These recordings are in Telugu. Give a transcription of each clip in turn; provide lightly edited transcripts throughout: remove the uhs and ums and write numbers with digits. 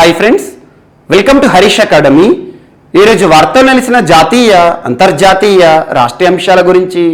Hi friends, welcome to Harish academy. ఈరోజు వార్తలు నిలిచిన జాతీయ, అంతర్జాతీయ, రాష్ట్రీయ అంశాల గురించి,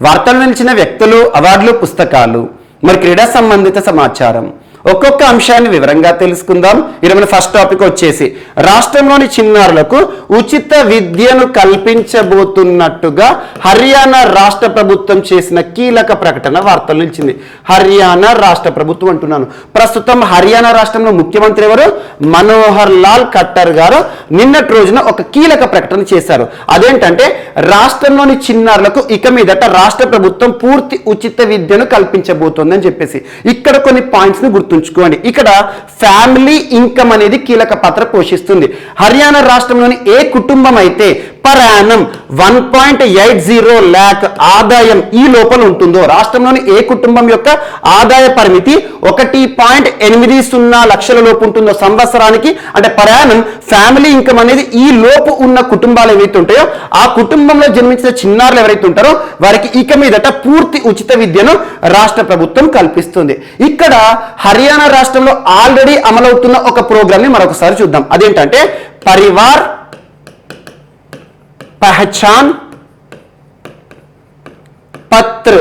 వార్తలు నిలిచిన వ్యక్తులు, అవార్డులు, పుస్తకాలు, మరి క్రీడా సంబంధిత సమాచారం ఒక్కొక్క అంశాన్ని వివరంగా తెలుసుకుందాం. ఈరోజు ఫస్ట్ టాపిక్ వచ్చేసి రాష్ట్రంలోని చిన్నారులకు ఉచిత విద్యను కల్పించబోతున్నట్టుగా హర్యానా రాష్ట్ర ప్రభుత్వం చేసిన కీలక ప్రకటన వార్తలు నిలిచింది. హర్యానా రాష్ట్ర ప్రభుత్వం అంటున్నాను. ప్రస్తుతం హర్యానా రాష్ట్రంలో ముఖ్యమంత్రి ఎవరు? మనోహర్ లాల్ ఖట్టర్ గారు నిన్నటి రోజున ఒక కీలక ప్రకటన చేశారు. అదేంటంటే రాష్ట్రంలోని చిన్నారులకు ఇక మీదట రాష్ట్ర ప్రభుత్వం పూర్తి ఉచిత విద్యను కల్పించబోతోందని చెప్పేసి ఇక్కడ కొన్ని పాయింట్స్ ని గుర్తుంచుకోండి. ఇక్కడ ఫ్యామిలీ ఇన్కమ్ అనేది కీలక పాత్ర పోషిస్తుంది. హర్యానా రాష్ట్రంలోని ఏ కుటుంబం అయితే పర్ యానం 1.80 lakh ఆదాయం ఈ లోపల ఉంటుందో, రాష్ట్రంలోని ఏ కుటుంబం యొక్క ఆదాయ పరిమితి 1.80 లక్షల లోపు ఉంటుందో సంవత్సరానికి, అంటే పర్ యానం ఫ్యామిలీ ఇన్కమ్ అనేది ఈ లోపు ఉన్న కుటుంబాలు ఏవైతే ఉంటాయో ఆ కుటుంబంలో జన్మించిన చిన్నారులు ఎవరైతే ఉంటారో వారికి ఇక మీదట పూర్తి ఉచిత విద్యను రాష్ట్ర ప్రభుత్వం కల్పిస్తుంది. ఇక్కడ హర్యానా రాష్ట్రంలో ఆల్రెడీ అమలవుతున్న ఒక ప్రోగ్రామ్ ని మరొకసారి చూద్దాం. అదేంటంటే పరివార్ पहचान పత్ర.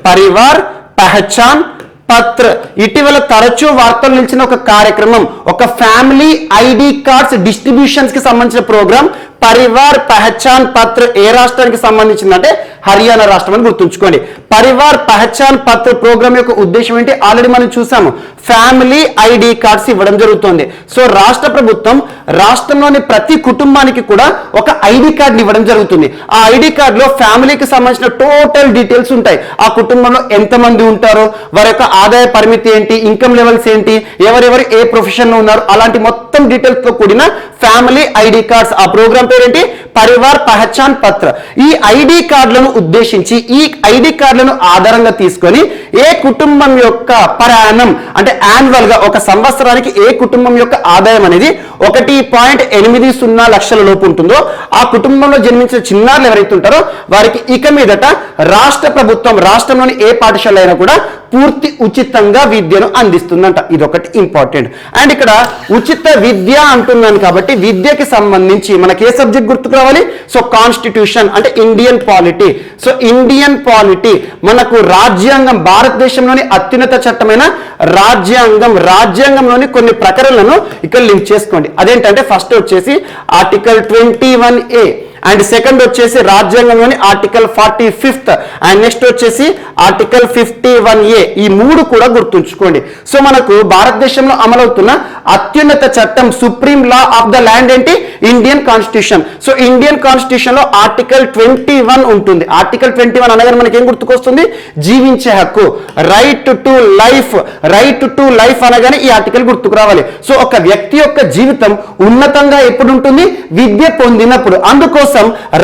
పరివార్ పహచాన్ పత్ర ఇటీవల తరచూ వార్తలు నిలిచిన ఒక కార్యక్రమం, ఒక ఫ్యామిలీ ఐడి కార్డ్స్ డిస్ట్రిబ్యూషన్స్ కి సంబంధించిన ప్రోగ్రామ్ పరివార్ పహచాన్ పత్ర ఏ రాష్ట్రానికి సంబంధించిందంటే హర్యానా రాష్ట్రం అని గుర్తుంచుకోండి. పరివార్ పహచాన్ పత్ర ప్రోగ్రామ్ యొక్క ఉద్దేశం ఏంటి? ఆల్రెడీ మనం చూసాము, ఫ్యామిలీ ఐడి కార్డ్స్ ఇవ్వడం జరుగుతుంది. సో రాష్ట్ర ప్రభుత్వం రాష్ట్రంలోని ప్రతి కుటుంబానికి కూడా ఒక ఐడి కార్డు ఇవ్వడం జరుగుతుంది. ఆ ఐడి కార్డు లో ఫ్యామిలీకి సంబంధించిన టోటల్ డీటెయిల్స్ ఉంటాయి. ఆ కుటుంబంలో ఎంతమంది ఉంటారో, వారి యొక్క ఆదాయ పరిమితి ఏంటి, ఇన్కమ్ లెవెల్స్ ఏంటి, ఎవరెవరు ఏ ప్రొఫెషన్ లో ఉన్నారు, అలాంటి మొత్తం డీటెయిల్స్ తో కూడిన ఫ్యామిలీ ఐడి కార్డ్స్. ఆ ప్రోగ్రామ్ పేరేంటి? పరివార్ పహచాన్ పత్ర. ఈ ఐడి కార్డులను ఉద్దేశించి, ఈ ఐడి కార్డులను ఆధారంగా తీసుకొని ఏ కుటుంబం యొక్క పరాణం అంటే యాన్యువల్ గా ఒక సంవత్సరానికి ఏ కుటుంబం యొక్క ఆదాయం అనేది 1.80 లక్షల లోపు ఉంటుందో ఆ కుటుంబంలో జన్మించిన చిన్నారులు ఎవరైతే ఉంటారో వారికి ఇక మీదట రాష్ట్ర ప్రభుత్వం రాష్ట్రంలోని ఏ పాఠశాల అయినా కూడా పూర్తి ఉచితంగా విద్యను అందిస్తుందంట. ఇదొకటి ఇంపార్టెంట్. అండ్ ఇక్కడ ఉచిత విద్య అంటున్నాను కాబట్టి విద్యకి సంబంధించి మనకి ఏ సబ్జెక్ట్ గుర్తుకు రావాలి? సో కాన్స్టిట్యూషన్ అంటే Indian polity. So Indian polity మనకు రాజ్యాంగం, భారతదేశంలోని అత్యున్నత చట్టమైన రాజ్యాంగంలోని కొన్ని ప్రకరణలను ఇక్కడ లింక్ చేసుకోండి. అదేంటంటే ఫస్ట్ వచ్చేసి ఆర్టికల్ 21A అండ్ సెకండ్ వచ్చేసి రాజ్యాంగంలోని ఆర్టికల్ 45th అండ్ నెక్స్ట్ వచ్చేసి ఆర్టికల్ 51A. ఈ మూడు కూడా గుర్తుంచుకోండి. సో మనకు భారతదేశంలో అమలవుతున్న అత్యున్నత చట్టం, supreme law of the land ఏంటి? Indian constitution. So Indian constitution లో ఆర్టికల్ 21 ఉంటుంది. ఆర్టికల్ 21 అనగానే మనకి ఏం గుర్తుకొస్తుంది? జీవించే హక్కు, right to life. Right to life అనగానే ఈ ఆర్టికల్ గుర్తుకు రావాలి. సో ఒక వ్యక్తి యొక్క జీవితం ఉన్నతంగా ఎప్పుడు ఉంటుంది? విద్య పొందినప్పుడు. అందుకోసం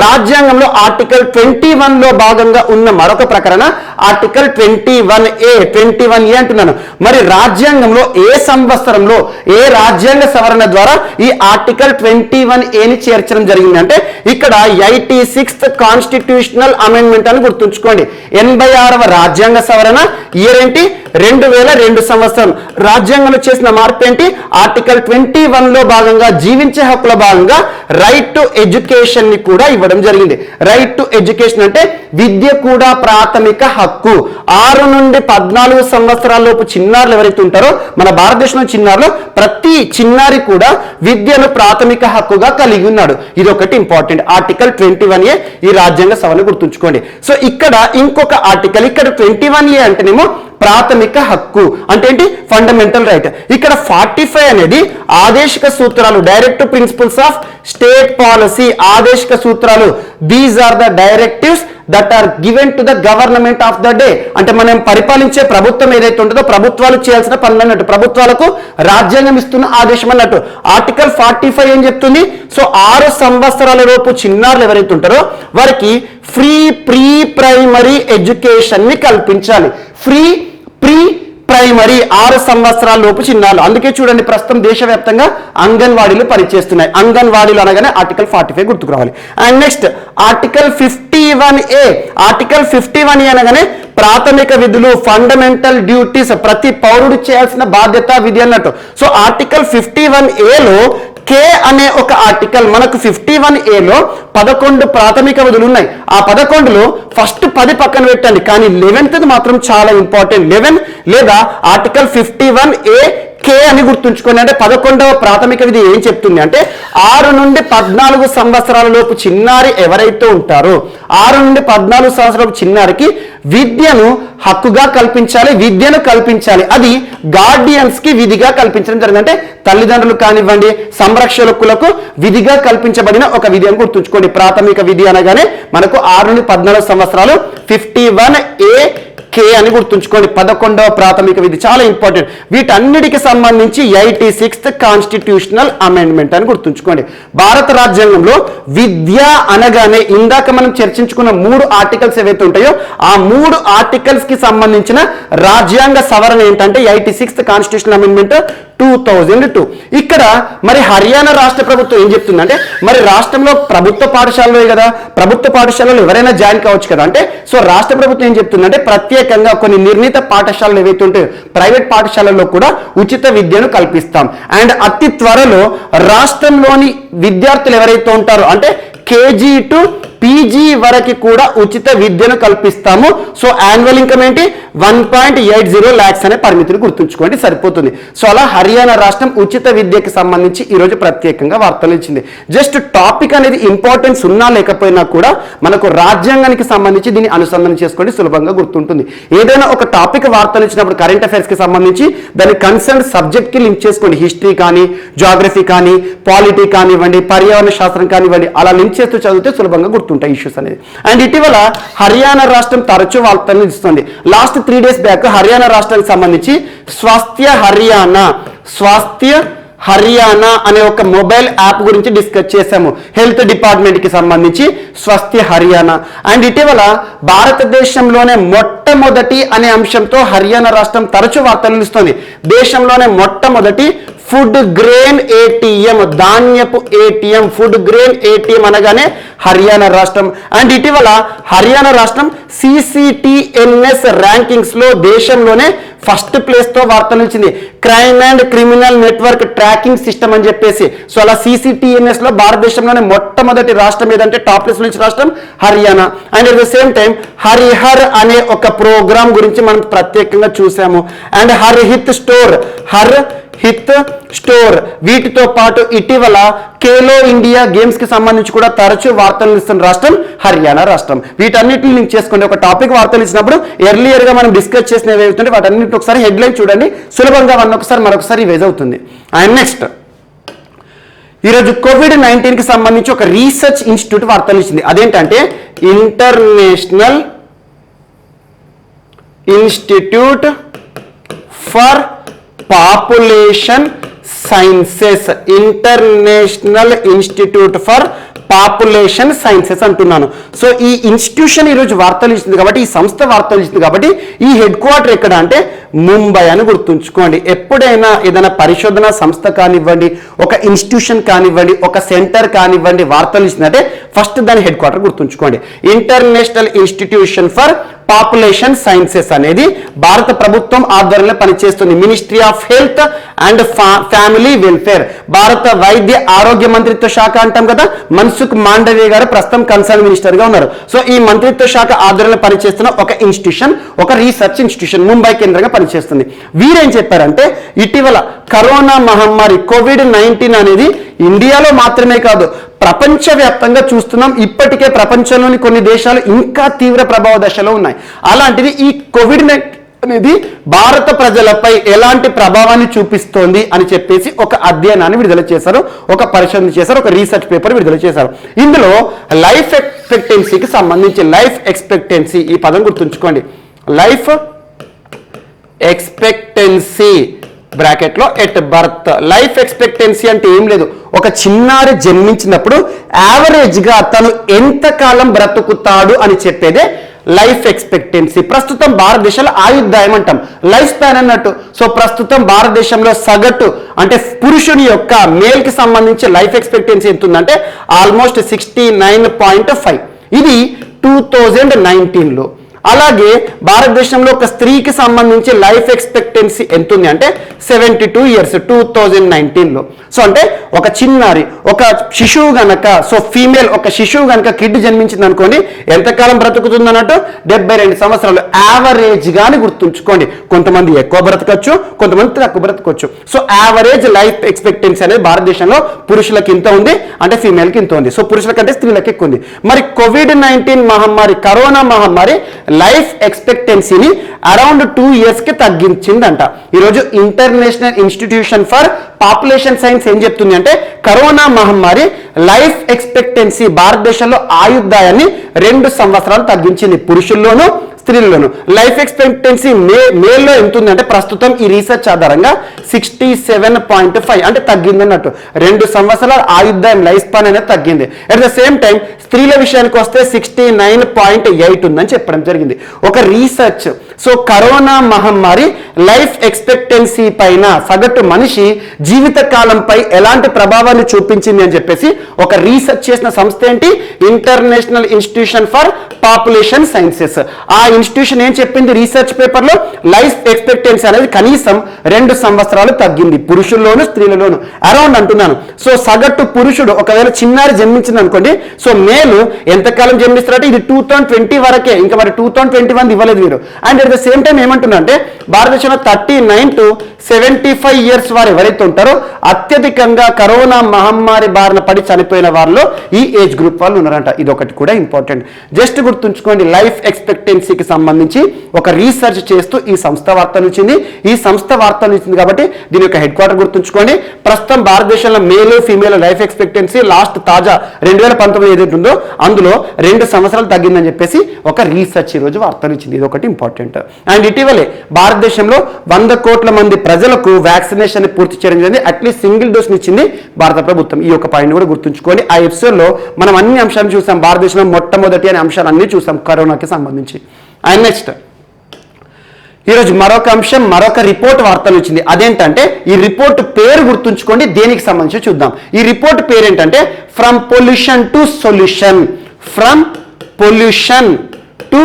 రాజ్యాంగంలో ఆర్టికల్ 21 లో భాగంగా ఉన్న మరొక ప్రకరణ ఆర్టికల్ 21A అంటున్నాను. మరి రాజ్యాంగంలో ఏ సంవత్సరంలో ఏ రాజ్యాంగ సవరణ ద్వారా ఈ ఆర్టికల్ 21A చేర్చడం జరిగింది అంటే ఇక్కడ 86th కాన్స్టిట్యూషనల్ అమెండ్మెంట్ అని గుర్తుంచుకోండి. 86వ రాజ్యాంగ సవరణ ఇయర్ ఏంటి? 2002 సంవత్సరం. రాజ్యాంగంలో చేసిన మార్పు ఏంటి? ఆర్టికల్ 21 లో భాగంగా జీవించే హక్కుల భాగంగా రైట్ టు ఎడ్యుకేషన్ ని కూడా ఇవ్వడం జరిగింది. రైట్ టు ఎడ్యుకేషన్ అంటే విద్య కూడా ప్రాథమిక హక్కు. 6 నుండి 14 సంవత్సరాల లోపు చిన్నారులు ఎవరైతే ఉంటారో మన భారతదేశంలో చిన్నారులు ప్రతి చిన్నారి కూడా విద్యను ప్రాథమిక హక్కుగా కలిగి ఉన్నాడు. ఇది ఒకటి ఇంపార్టెంట్. ఆర్టికల్ 21A ఈ రాజ్యాంగ సవరణ గుర్తుంచుకోండి. సో ఇక్కడ ఇంకొక ఆర్టికల్, ఇక్కడ 21A అంటేనేమో ప్రాథమిక హక్కు అంటే ఏంటి? Fundamental right. ఇక్కడ 45 అనేది ఆదేశిక సూత్రాలు, directive principles of state policy. ఆదేశిక సూత్రాలు, these are the directives that are given to the government of the day. అంటే మనం పరిపాలించే ప్రభుత్వం ఏదైతే ఉంటుందో ప్రభుత్వాలు చేయాల్సిన పనులు అన్నట్టు, ప్రభుత్వాలకు రాజ్యాంగం ఇస్తున్న ఆదేశం అన్నట్టు. ఆర్టికల్ 45 ఏం చెప్తుంది? సో 6 సంవత్సరాల లోపు చిన్నారులు ఎవరైతే ఉంటారో వారికి ప్రీ ప్రైమరీ ఎడ్యుకేషన్ ని కల్పించాలి. ప్రీ ప్రైమరీ 6 సంవత్సరాల లోపు చిన్నారులు. అందుకే చూడండి ప్రస్తుతం దేశవ్యాప్తంగా అంగన్వాడీలు పనిచేస్తున్నాయి. అంగన్వాడీలు అనగానే ఆర్టికల్ 45 గుర్తుకు రావాలి. And next article 51A. Article 51A అనగానే ప్రాథమిక విధులు, ఫండమెంటల్ డ్యూటీస్, ప్రతి పౌరుడు చేయాల్సిన బాధ్యత విధి అన్నట్టు. సో ఆర్టికల్ 51Aలో కే అనే ఒక ఆర్టికల్ మనకు 51Aలో 11 ప్రాథమిక విధులు ఉన్నాయి. ఆ 11లో ఫస్ట్ 10 పక్కన పెట్టండి, కానీ 11th మాత్రం చాలా ఇంపార్టెంట్. 11 లేదా ఆర్టికల్ 51A కే అని గుర్తుంచుకోండి. అంటే 11వ ప్రాథమిక విధి ఏం చెప్తుంది అంటే 6 నుండి 14 సంవత్సరాల లోపు చిన్నారి ఎవరైతే ఉంటారో 6 నుండి 14 సంవత్సరాల చిన్నారికి విద్యను హక్కుగా కల్పించాలి, విద్యను కల్పించాలి. అది గార్డియన్స్ కి విధిగా కల్పించడం జరిగింది. అంటే తల్లిదండ్రులు కానివ్వండి, సంరక్షకులకు విధిగా కల్పించబడిన ఒక విధి అని గుర్తుంచుకోండి. ప్రాథమిక విధి అనగానే మనకు 6 నుండి 14 సంవత్సరాలు 51A కే అని గుర్తుంచుకోండి. 11వ ప్రాథమిక విధి చాలా ఇంపార్టెంట్. వీటన్నిటికి సంబంధించి 86th కాన్స్టిట్యూషనల్ అమెండ్మెంట్ అని గుర్తుంచుకోండి. భారత రాజ్యాంగంలో విద్య అనగానే ఇందాక మనం చర్చించుకున్న 3 ఆర్టికల్స్ ఏవైతే ఉంటాయో ఆ 3 ఆర్టికల్స్ కి సంబంధించిన రాజ్యాంగ సవరణ ఏంటంటే 86th కాన్స్టిట్యూషనల్ అమెండ్మెంట్ 2002. ఇక్కడ మరి హర్యానా రాష్ట్ర ప్రభుత్వం ఏం చెప్తుందంటే మరి రాష్ట్రంలో ప్రభుత్వ పాఠశాలలో కదా, ప్రభుత్వ పాఠశాలలో ఎవరైనా జాయిన్ కావచ్చు కదా. అంటే సో రాష్ట్ర ప్రభుత్వం ఏం చెప్తుందంటే ప్రత్యేకంగా కొన్ని నిర్ణీత పాఠశాలలు ఏవైతే ఉంటాయో ప్రైవేట్ పాఠశాలల్లో కూడా ఉచిత విద్యను కల్పిస్తాం. అండ్ అతి త్వరలో రాష్ట్రంలోని విద్యార్థులు ఎవరైతే ఉంటారో అంటే కేజీ టు పీజీ వరకు కూడా ఉచిత విద్యను కల్పిస్తాము. సో యాన్యువల్ ఇన్కమ్ ఏంటి 1.80 lakhs అనే పరిమితిని గుర్తుంచుకోండి సరిపోతుంది. సో అలా హర్యానా రాష్ట్రం ఉచిత విద్యకి సంబంధించి ఈరోజు ప్రత్యేకంగా వార్తలు ఇచ్చింది. జస్ట్ టాపిక్ అనేది ఇంపార్టెన్స్ ఉన్నా లేకపోయినా కూడా మనకు రాజ్యాంగానికి సంబంధించి దీన్ని అనుసంధానం చేసుకోండి, సులభంగా గుర్తుంటుంది. ఏదైనా ఒక టాపిక్ వార్తలు ఇచ్చినప్పుడు కరెంట్ అఫైర్స్ కి సంబంధించి దాని కన్సర్న్ సబ్జెక్ట్ కి లింక్ చేసుకోండి. హిస్టరీ కానీ, జాగ్రఫీ కానీ, పాలిటీ కానివ్వండి, పర్యావరణ శాస్త్రం కానివ్వండి, అలా లింక్ చేస్తూ చదివితే సులభంగా గుర్తుంటాయి ఇష్యూస్ అనేది. అండ్ ఇటీవల హర్యానా రాష్ట్రం తరచూ వార్తలను ఇస్తుంది. లాస్ట్ 3 days బ్యాక్ హర్యానా రాష్ట్రానికి సంబంధించి స్వాస్థ్య హర్యానా అనే ఒక మొబైల్ యాప్ గురించి డిస్కస్ చేశాము. హెల్త్ డిపార్ట్మెంట్ కి సంబంధించి స్వాస్థ్య హర్యానా. అండ్ ఇటీవల భారతదేశంలోనే మొట్టమొదటి అనే అంశంతో హర్యానా రాష్ట్రం తరచూ వార్తలు ఇస్తుంది. దేశంలోనే మొట్టమొదటి ఫుడ్ గ్రెయిన్ ఏటీఎం, ధాన్యపు ఏటీఎం, ఫుడ్ గ్రెయిన్ ఏటీఎం అనగానే హర్యానా రాష్ట్రం. అండ్ ఇటీవల హర్యానా రాష్ట్రం CCTNS ర్యాంకింగ్స్ లో దేశంలోనే ఫస్ట్ ప్లేస్ తో వార్తలు ఇచ్చింది. Crime and criminal network tracking system అని చెప్పేసి. సో అలా CCTNS లో భారతదేశంలోనే మొట్టమొదటి రాష్ట్రం ఏదంటే టాప్ ప్లేస్ నుంచి రాష్ట్రం Haryana. And at the same time Harihar అనే ఒక ప్రోగ్రామ్ గురించి మనం ప్రత్యేకంగా చూసాము. అండ్ హిత్ స్టోర్ వీటితో పాటు ఇటీవల ఖేలో ఇండియా గేమ్స్ కి సంబంధించి కూడా తరచూ వార్తలు ఇస్తున్న రాష్ట్రం హర్యానా రాష్ట్రం. వీటన్నిటిని లింక్ చేసుకోండి. ఒక టాపిక్ వార్తలు ఇచ్చినప్పుడు ఎర్లియర్ గా మనం డిస్కస్ చేసిన ఏవైతుంటే వాటన్నిటిని ఒకసారి హెడ్లైన్ చూడండి, సులభంగా మరొకసారి రివైజ్ అవుతుంది. అండ్ నెక్స్ట్ ఈరోజు COVID-19 కి సంబంధించి ఒక రీసెర్చ్ ఇన్స్టిట్యూట్ వార్తలు ఇచ్చింది. అదేంటంటే international institute for population sciences, international institute for population sciences అంటున్నాను. సో ఈ ఇన్స్టిట్యూషన్ ఈరోజు వార్తలు ఇచ్చింది కాబట్టి, ఈ సంస్థ వార్తలు ఇచ్చింది కాబట్టి ఈ హెడ్ క్వార్టర్ ఎక్కడ అంటే ముంబై అని గుర్తుంచుకోండి. ఎప్పుడైనా ఏదైనా పరిశోధన సంస్థ కానివ్వండి, ఒక ఇన్స్టిట్యూషన్ కానివ్వండి, ఒక సెంటర్ కానివ్వండి వార్తలు ఇచ్చిందంటే ఫస్ట్ దాని హెడ్ క్వార్టర్ గుర్తుంచుకోండి. International institution for population sciences అనేది భారత ప్రభుత్వం ఆధ్వర్యంలో పనిచేస్తుంది. Ministry of health and family welfare, భారత వైద్య ఆరోగ్య మంత్రిత్వ శాఖ అంటాం కదా. మన్సుఖ్ మాండవ్య గారు ప్రస్తుతం కన్సర్న్ మినిస్టర్ గా ఉన్నారు. సో ఈ మంత్రిత్వ శాఖ ఆధ్వర్యంలో పనిచేస్తున్న ఒక ఇన్స్టిట్యూషన్, ఒక రీసెర్చ్ ఇన్స్టిట్యూషన్ ముంబై కేంద్రంగా పనిచేస్తుంది. వీరేం చెప్పారంటే ఇటీవల కరోనా మహమ్మారి COVID-19 అనేది ఇండియాలో మాత్రమే కాదు ప్రపంచవ్యాప్తంగా చూస్తున్నాం. ఇప్పటికే ప్రపంచంలోని కొన్ని దేశాలు ఇంకా తీవ్ర ప్రభావ దశలో ఉన్నాయి. అలాంటిది ఈ COVID-19 అనేది భారత ప్రజలపై ఎలాంటి ప్రభావాన్ని చూపిస్తోంది అని చెప్పేసి ఒక అధ్యయనాన్ని విడుదల చేశారు, ఒక పరిశోధన చేశారు, ఒక రీసెర్చ్ పేపర్ విడుదల చేశారు. ఇందులో లైఫ్ ఎక్స్పెక్టెన్సీకి సంబంధించి లైఫ్ ఎక్స్పెక్టెన్సీ ఈ పదం గుర్తుంచుకోండి. లైఫ్ ఎక్స్పెక్టెన్సీ బ్రాకెట్లో ఎట్ బర్త్. లైఫ్ ఎక్స్పెక్టెన్సీ అంటే ఏం లేదు, ఒక చిన్నారి జన్మించినప్పుడు యావరేజ్గా తను ఎంతకాలం బ్రతుకుతాడు అని చెప్పేదే లైఫ్ ఎక్స్పెక్టెన్సీ, ప్రస్తుతం భారతదేశంలో ఆయుర్దాయం అంటాం, లైఫ్ స్పాన్ అన్నట్టు. సో ప్రస్తుతం భారతదేశంలో సగటు అంటే పురుషుని యొక్క మేల్ కి సంబంధించి లైఫ్ ఎక్స్పెక్టెన్సీ ఎంత ఉందంటే ఆల్మోస్ట్ 69.5. ఇది 2019లో. అలాగే భారతదేశంలో ఒక స్త్రీకి సంబంధించి లైఫ్ ఎక్స్పెక్టెన్సీ ఎంత ఉంది అంటే 72 years 2019లో. సో అంటే ఒక చిన్నారి, ఒక శిశువు గనక, సో ఫీమేల్ ఒక శిశువు గనక కిడ్ జన్మించింది అనుకోండి, ఎంతకాలం బ్రతుకుతుంది అన్నట్టు 72 సంవత్సరాలు యావరేజ్ గాని గుర్తుంచుకోండి. కొంతమంది ఎక్కువ బ్రతకచ్చు, కొంతమంది తక్కువ బ్రతకచ్చు. సో యావరేజ్ లైఫ్ ఎక్స్పెక్టెన్సీ అనేది భారతదేశంలో పురుషులకి ఇంత ఉంది, అంటే ఫీమేల్కి ఇంత ఉంది. సో పురుషుల కంటే స్త్రీలకు ఎక్కువ ఉంది. మరి COVID-19 మహమ్మారి, కరోనా మహమ్మారి లైఫ్ ఎక్స్పెక్టెన్సీని అరౌండ్ 2 years కి తగ్గించిందంట. ఈరోజు international institution for population science ఏం చెప్తుంది అంటే కరోనా మహమ్మారి లైఫ్ ఎక్స్పెక్టెన్సీ భారతదేశంలో ఆయుర్దాయాన్ని 2 సంవత్సరాలు తగ్గించింది, పురుషుల్లోనూ స్త్రీల్లోనూ. లైఫ్ ఎక్స్పెక్టెన్సీ మేల్లో ఎంత ఉంది అంటే ప్రస్తుతం ఈ రీసెర్చ్ ఆధారంగా 67.5 అంటే తగ్గింది అన్నట్టు. 2 సంవత్సరాల ఆయుర్దాయం లైఫ్ స్పాన్ అనేది తగ్గింది. అట్ ద సేమ్ టైం స్త్రీల విషయానికి వస్తే 69.8 ఉందని చెప్పడం జరిగింది ఒక రీసెర్చ్. సో కరోనా మహమ్మారి లైఫ్ ఎక్స్పెక్టెన్సీ పైన, సగటు మనిషి జీవిత కాలంపై ఎలాంటి ప్రభావాన్ని చూపించింది అని చెప్పేసి ఒక రీసెర్చ్ చేసిన సంస్థ ఏంటి? International institution for population sciences. ఆ ఇన్స్టిట్యూషన్ ఏం చెప్పింది రీసెర్చ్ పేపర్లో? లైఫ్ ఎక్స్పెక్టెన్సీ అనేది కనీసం 2 సంవత్సరాలు తగ్గింది, పురుషుల్లోను స్త్రీలలోను. అరౌండ్ అంటున్నాను. సో సగటు పురుషుడు ఒకవేళ చిన్నారి జన్మించింది అనుకోండి, సో మేలు ఎంతకాలం జన్మిస్తారంటే ఇది 2020 వరకే, ఇంకా మరి 2021 ఇవ్వలేదు వీరు. And at the same time ఏమంటున్నా అంటే భారతదేశంలో 39 to 75 years వారు ఎవరైతే ఉంటారో అత్యధికంగా కరోనా మహమ్మారి బారిన పడి చనిపోయిన వారిలో ఈ ఏజ్ గ్రూప్ వాళ్ళు ఉన్నారంట. ఇది ఒకటి కూడా ఇంపార్టెంట్, జస్ట్ గుర్తుంచుకోండి. లైఫ్ ఎక్స్పెక్టెన్సీకి సంబంధించి ఒక రీసెర్చ్ చేస్తూ ఈ సంస్థ వార్తలు ఇచ్చింది. ఈ సంస్థ వార్తలు ఇచ్చింది కాబట్టి దీని యొక్క హెడ్ క్వార్టర్ గుర్తుంచుకోండి. ప్రస్తుతం భారతదేశంలో మేలు ఫీమేల్ లైఫ్ ఎక్స్పెక్టెన్సీ లాస్ట్ తాజా 2019 ఏదైతే ఉందో అందులో 2 సంవత్సరాలు తగ్గిందని చెప్పేసి ఒక రీసెర్చ్ ఈ రోజు వార్తలు ఇచ్చింది. ఇది ఒకటి ఇంపార్టెంట్. అండ్ ఇటీవలే భారతదేశంలో 100 కోట్ల మంది ప్రజలకు వ్యాక్సినేషన్ పూర్తి చేయడం జరిగింది. అట్లీస్ట్ సింగిల్ డోస్ ఇచ్చింది భారత ప్రభుత్వం. ఈ యొక్క పాయింట్ కూడా గుర్తుంచుకోండి. ఆ ఎపిసోడ్లో మనం అన్ని అంశాలు చూసాం, భారతదేశంలో మొట్టమొదటి అనే అంశాలు అన్ని చూసాం కరోనాకి సంబంధించి. అండ్ నెక్స్ట్ ఈరోజు మరొక అంశం, మరొక రిపోర్ట్ వార్తలు వచ్చింది. అదేంటంటే ఈ రిపోర్ట్ పేరు గుర్తుంచుకోండి, దేనికి సంబంధించి చూద్దాం. ఈ రిపోర్ట్ పేరు ఏంటంటే from pollution to solution. From pollution to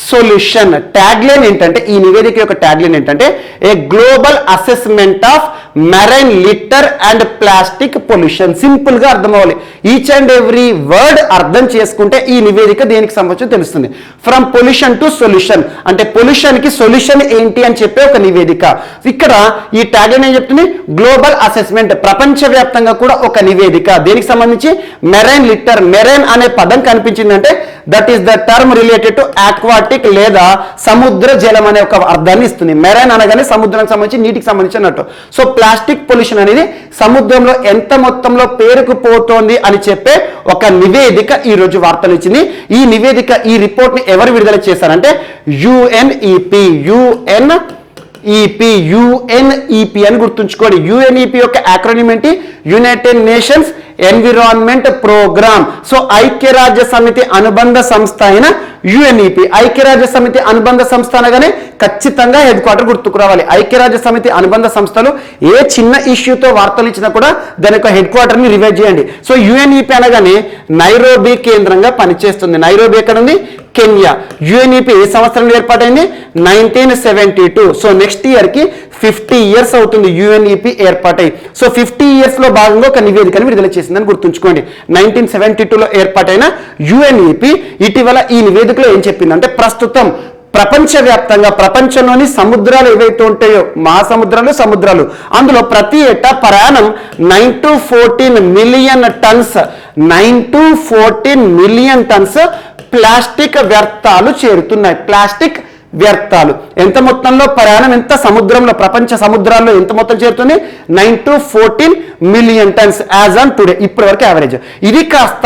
solution. Tagline ఏంటంటే, ఈ నివేదిక యొక్క ట్యాగ్లైన్ ఏంటంటే a global assessment of marine litter and plastic pollution. Simple గా అర్థం అవ్వాలి, ఈచ్ అండ్ ఎవ్రీ వర్డ్ అర్థం చేసుకుంటే ఈ నివేదిక దేనికి సంబంధించి తెలుస్తుంది. ఫ్రమ్ పొల్యూషన్ టు సొల్యూషన్ అంటే పొల్యూషన్ కి సొల్యూషన్ ఏంటి అని చెప్పే ఒక నివేదిక. ఇక్కడ ఈ ట్యాగ్లైన్ ఏం చెప్తుంది? గ్లోబల్ అసెస్మెంట్, ప్రపంచవ్యాప్తంగా కూడా ఒక నివేదిక. దేనికి సంబంధించి? Marine litter. మెరైన్ అనే పదం కనిపించిందంటే that is the term related to aquatic లేదా సముద్ర జలం అనే ఒక అర్థాన్ని ఇస్తుంది. మెరైన్ అనగానే సముద్రానికి సంబంధించి, నీటికి సంబంధించి అన్నట్టు. సో ప్లాస్టిక్ పొల్యూషన్ అనేది సముద్రంలో ఎంత మొత్తంలో పేరుకుపోతోంది అని చెప్పే ఒక నివేదిక ఈ రోజు వార్తలు ఇచ్చింది. ఈ నివేదిక, ఈ రిపోర్ట్ ని ఎవరు విడుదల చేశారంటే యుఎన్ఈపి. యుఎన్ఈపి అని గుర్తుంచుకోండి. యుఎన్ఈపి యొక్క యాక్రోనిమ్ ఏంటి? United Nations Environment Programme. So ఐక్యరాజ్య సమితి అనుబంధ సంస్థ అయిన యుఎన్ఈపి. ఐక్యరాజ్య సమితి అనుబంధ సంస్థ అనగానే ఖచ్చితంగా హెడ్ క్వార్టర్ గుర్తుకు రావాలి. ఐక్యరాజ్య సమితి అనుబంధ సంస్థలు ఏ చిన్న ఇష్యూతో వార్తలు ఇచ్చినా కూడా దాని యొక్క హెడ్ క్వార్టర్ ని రివైజ్ చేయండి. సో యుఎన్ఈపి అనగానే నైరోబీ కేంద్రంగా పనిచేస్తుంది. నైరోబీ ఎక్కడ ఉంది? కెన్యా. యుఎన్ఈపి ఏ సంవత్సరంలో ఏర్పాటైంది? 1972. సో నెక్స్ట్ ఇయర్ కి 50 years అవుతుంది యుఎన్ఈపి ఏర్పాటై. సో 50 years లో భాగంగా ఒక నివేదికను విడుదల చేసిందని గుర్తుంచుకోండి. 1972లో ఏర్పాటైన యుఎన్ఈపి ఇటీవల ఈ నివేదికలో ఏం చెప్పిందంటే ప్రస్తుతం ప్రపంచవ్యాప్తంగా ప్రపంచంలోని సముద్రాలు ఏవైతే ఉంటాయో, మహాసముద్రాలు, సముద్రాలు, అందులో ప్రతి ఏటా ప్రయాణం 9 to 14 million tons 9 to 14 million tons plastic వ్యర్థాలు చేరుతున్నాయి. ప్లాస్టిక్ వ్యర్థాలు ఎంత మొత్తంలో ప్రయాణం, ఎంత సముద్రంలో, ప్రపంచ సముద్రాల్లో ఎంత మొత్తం చేరుతుంది? 9 to 14 million tons as on today, ఇప్పటి వరకు యావరేజ్. ఇది కాస్త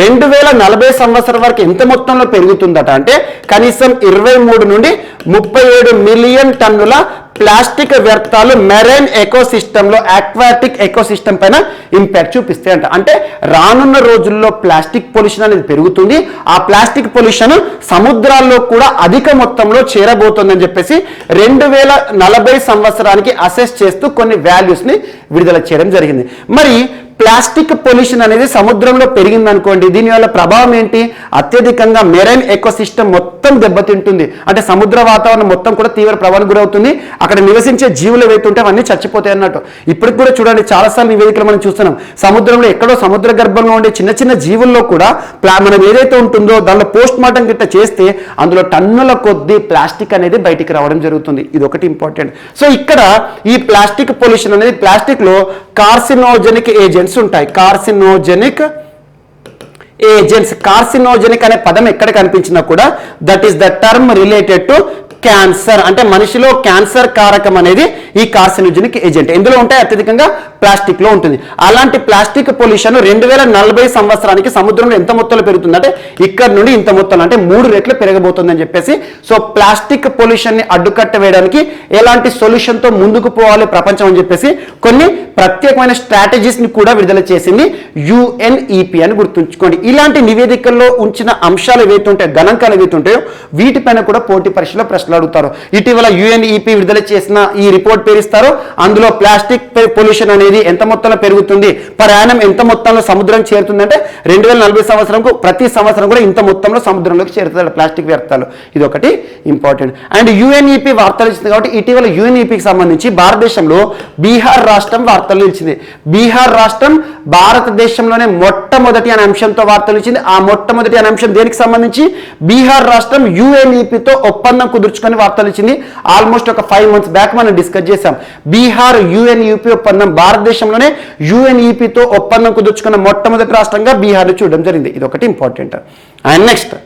2040 సంవత్సరం వరకు ఎంత మొత్తంలో పెరుగుతుందట అంటే కనీసం 23 నుండి 37 మిలియన్ టన్నుల ప్లాస్టిక్ వ్యర్థాలు మెరైన్ ఎకోసిస్టంలో ఆక్వాటిక్ ఎకోసిస్టమ్ పైన ఇంపాక్ట్ చూపిస్తాయి అంటే రానున్న రోజుల్లో ప్లాస్టిక్ పొల్యూషన్ అనేది పెరుగుతుంది. ఆ ప్లాస్టిక్ పొల్యూషన్ సముద్రాల్లో కూడా అధిక మొత్తంలో చేరబోతుందని చెప్పేసి 2040 సంవత్సరానికి అసెస్ చేస్తూ కొన్ని వాల్యూస్ ని విడుదల చేయడం జరిగింది. మరి ప్లాస్టిక్ పొల్యూషన్ అనేది సముద్రంలో పెరిగింది అనుకోండి, దీనివల్ల ప్రభావం ఏంటి? అత్యధికంగా మెరైన్ ఎకోసిస్టమ్ మొత్తం దెబ్బతింటుంది. అంటే సముద్ర వాతావరణం మొత్తం కూడా తీవ్ర ప్రభావానికి గురవుతుంది. అక్కడ నివసించే జీవులు ఏవైతుంటే అవన్నీ చచ్చిపోతాయి అన్నట్టు. ఇప్పటికి కూడా చూడండి, చాలాసార్లు నివేదికలు మనం చూస్తున్నాం, సముద్రంలో ఎక్కడో సముద్ర గర్భంలో ఉండే చిన్న చిన్న జీవుల్లో కూడా మనం ఏదైతే ఉంటుందో దానిలో పోస్ట్ మార్టం గిట్ట చేస్తే అందులో టన్నుల కొద్దీ ప్లాస్టిక్ అనేది బయటికి రావడం జరుగుతుంది. ఇది ఒకటి ఇంపార్టెంట్. సో ఇక్కడ ఈ ప్లాస్టిక్ పొల్యూషన్ అనేది ప్లాస్టిక్ లో కార్సినోజెనిక్ ఏజెంట్స్ ఉంటాయి. కార్సినోజెనిక్ ఏజెంట్స్, కార్సినోజెనిక్ అనే పదం ఎక్కడ కనిపించినా కూడా that is the term related to cancer. అంటే మనిషిలో క్యాన్సర్ కారకం అనేది ఈ కార్సినోజెనిక్ ఏజెంట్ ఎందులో ఉంటాయి? అత్యధికంగా ప్లాస్టిక్ లో ఉంటుంది. అలాంటి ప్లాస్టిక్ పొల్యూషన్ 2040 సంవత్సరానికి సముద్రంలో ఎంత మొత్తంలో పెరుగుతుంది అంటే ఇక్కడ నుండి ఇంత మొత్తంలో, అంటే 3 రెట్లు పెరగబోతుందని చెప్పేసి. సో ప్లాస్టిక్ పొల్యూషన్ ని అడ్డుకట్ట వేయడానికి ఎలాంటి సొల్యూషన్ తో ముందుకు పోవాలి ప్రపంచం అని చెప్పేసి కొన్ని ప్రత్యేకమైన స్ట్రాటజీస్ ని కూడా విడుదల చేసింది UNEP అని గుర్తుంచుకోండి. ఇలాంటి నివేదికల్లో ఉంచిన అంశాలు ఏవైతే ఉంటాయో, గణాంకాలు ఏవైతే ఉంటాయో వీటిపైన కూడా పోటీ పరీక్షలో ప్రశ్నలు అడుగుతారు. ఇటీవల UNEP విడుదల చేసిన ఈ రిపోర్ట్ పేరుస్తారు. అందులో ప్లాస్టిక్ పొల్యూషన్ అనేది ఎంత మొత్తంలో పెరుగుతుంది, ప్రయాణం ఎంత మొత్తంలో సముద్రం చేరుతుందంటే 2040 సంవత్సరంకు ప్రతి సంవత్సరం కూడా ఇంత మొత్తంలో సముద్రంలోకి చేరుతాడు ప్లాస్టిక్ వ్యర్థాలు. ఇది ఒకటి ఇంపార్టెంట్. అండ్ UNEP వార్తలు ఇచ్చింది కాబట్టి ఇటీవల UNEPకి సంబంధించి భారతదేశంలో బీహార్ రాష్ట్రం వార్తలు ఇచ్చింది. బీహార్ రాష్ట్రం భారతదేశంలోనే మొట్టమొదటి అనే అంశంతో వార్తలు ఇచ్చింది. ఆ మొట్టమొదటి అనే అంశం దేనికి సంబంధించి? బీహార్ రాష్ట్రం UNEPతో ఒప్పందం కుదుర్చుకొని వార్తలు ఇచ్చింది. ఆల్మోస్ట్ ఒక 5 months బ్యాక్ మనం డిస్కస్ చేసాం. బీహార్ UNEP ఒప్పందం, భారతదేశంలోనే UNEPతో ఒప్పందం కుదుర్చుకున్న మొట్టమొదటి రాష్ట్రంగా బీహార్ చూడడం జరిగింది. ఇది ఒకటి ఇంపార్టెంట్. అండ్ నెక్స్ట్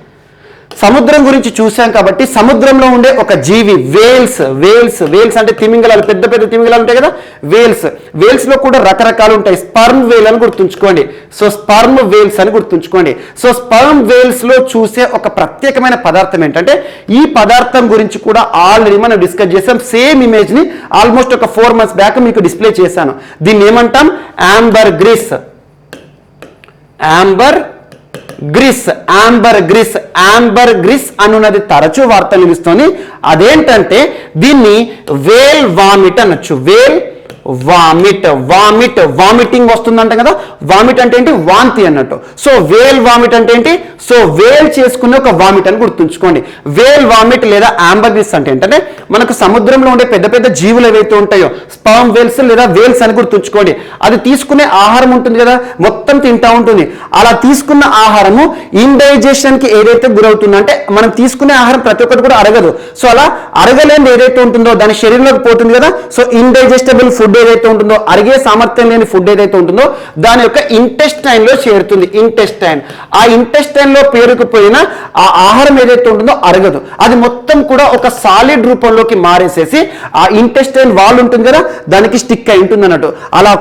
సముద్రం గురించి చూసాం కాబట్టి సముద్రంలో ఉండే ఒక జీవి వేల్స్. వేల్స్ అంటే తిమింగలాలు, పెద్ద పెద్ద తిమింగలాలు ఉంటాయి కదా, వేల్స్ లో కూడా రకరకాలు ఉంటాయి. స్పర్మ్ వేల్ అని గుర్తుంచుకోండి. సో స్పర్మ్ వేల్స్ అని గుర్తుంచుకోండి. సో స్పర్మ్ వేల్స్ లో చూసే ఒక ప్రత్యేకమైన పదార్థం ఏంటంటే, ఈ పదార్థం గురించి కూడా ఆల్రెడీ మనం డిస్కస్ చేసాం. సేమ్ ఇమేజ్ ని ఆల్మోస్ట్ ఒక 4 months బ్యాక్ మీకు డిస్ప్లే చేశాను. దీన్ని ఏమంటాం? యాంబర్ గ్రీస్. యాంబర్ గ్రీస్ అనున్నది తరచూ వార్తలు నిలుస్తుంది. అదేంటంటే దీన్ని వేల్ వామిట్ అనొచ్చు. వేల్ వామిటింగ్ వస్తుందంట కదా. వామిట్ అంటే ఏంటి? వాంతి అన్నట్టు. సో వేల్ వామిట్ అంటే ఏంటి? సో వేల్ చేసుకునే ఒక వామిట్ అని గుర్తుంచుకోండి. వేల్ వామిట్ లేదా యాంబర్గ్రిస్ అంటే ఏంటంటే మనకు సముద్రంలో ఉండే పెద్ద పెద్ద జీవులు ఏవైతే ఉంటాయో స్పర్మ్ వేల్స్ లేదా వేల్స్ అని గుర్తుంచుకోండి. అది తీసుకునే ఆహారం ఉంటుంది కదా, మొత్తం తింటా ఉంటుంది. అలా తీసుకున్న ఆహారము ఇండైజెషన్ కి ఏదైతే గురవుతుందో, అంటే మనం తీసుకునే ఆహారం ప్రతి ఒక్కటి కూడా అరగదు. సో అలా అరగలేని ఏదైతే ఉంటుందో దాని శరీరంలోకి పోతుంది కదా. సో ఇండైజెస్టబుల్ ఫుడ్ ఏదైతే ఉంటుందో, అరిగే సామర్థ్యం లేని ఫుడ్ ఏదైతే ఉంటుందో దాని యొక్క ఇంటెస్టైన్ లో చేరుతుంది. ఆ ఇంటెస్టైన్ లో పేరుకుపోయిన ఆ ఆహారం ఏదైతే ఉంటుందో అరగదు. అది మొత్తం కూడా ఒక సాలిడ్ రూపంలోకి మారేసేసి ఆ ఇంటెస్టైన్ వాల్ ఉంటుంది కదా దానికి స్టిక్ అయి ఉంటుంది అన్నట్టు. అలా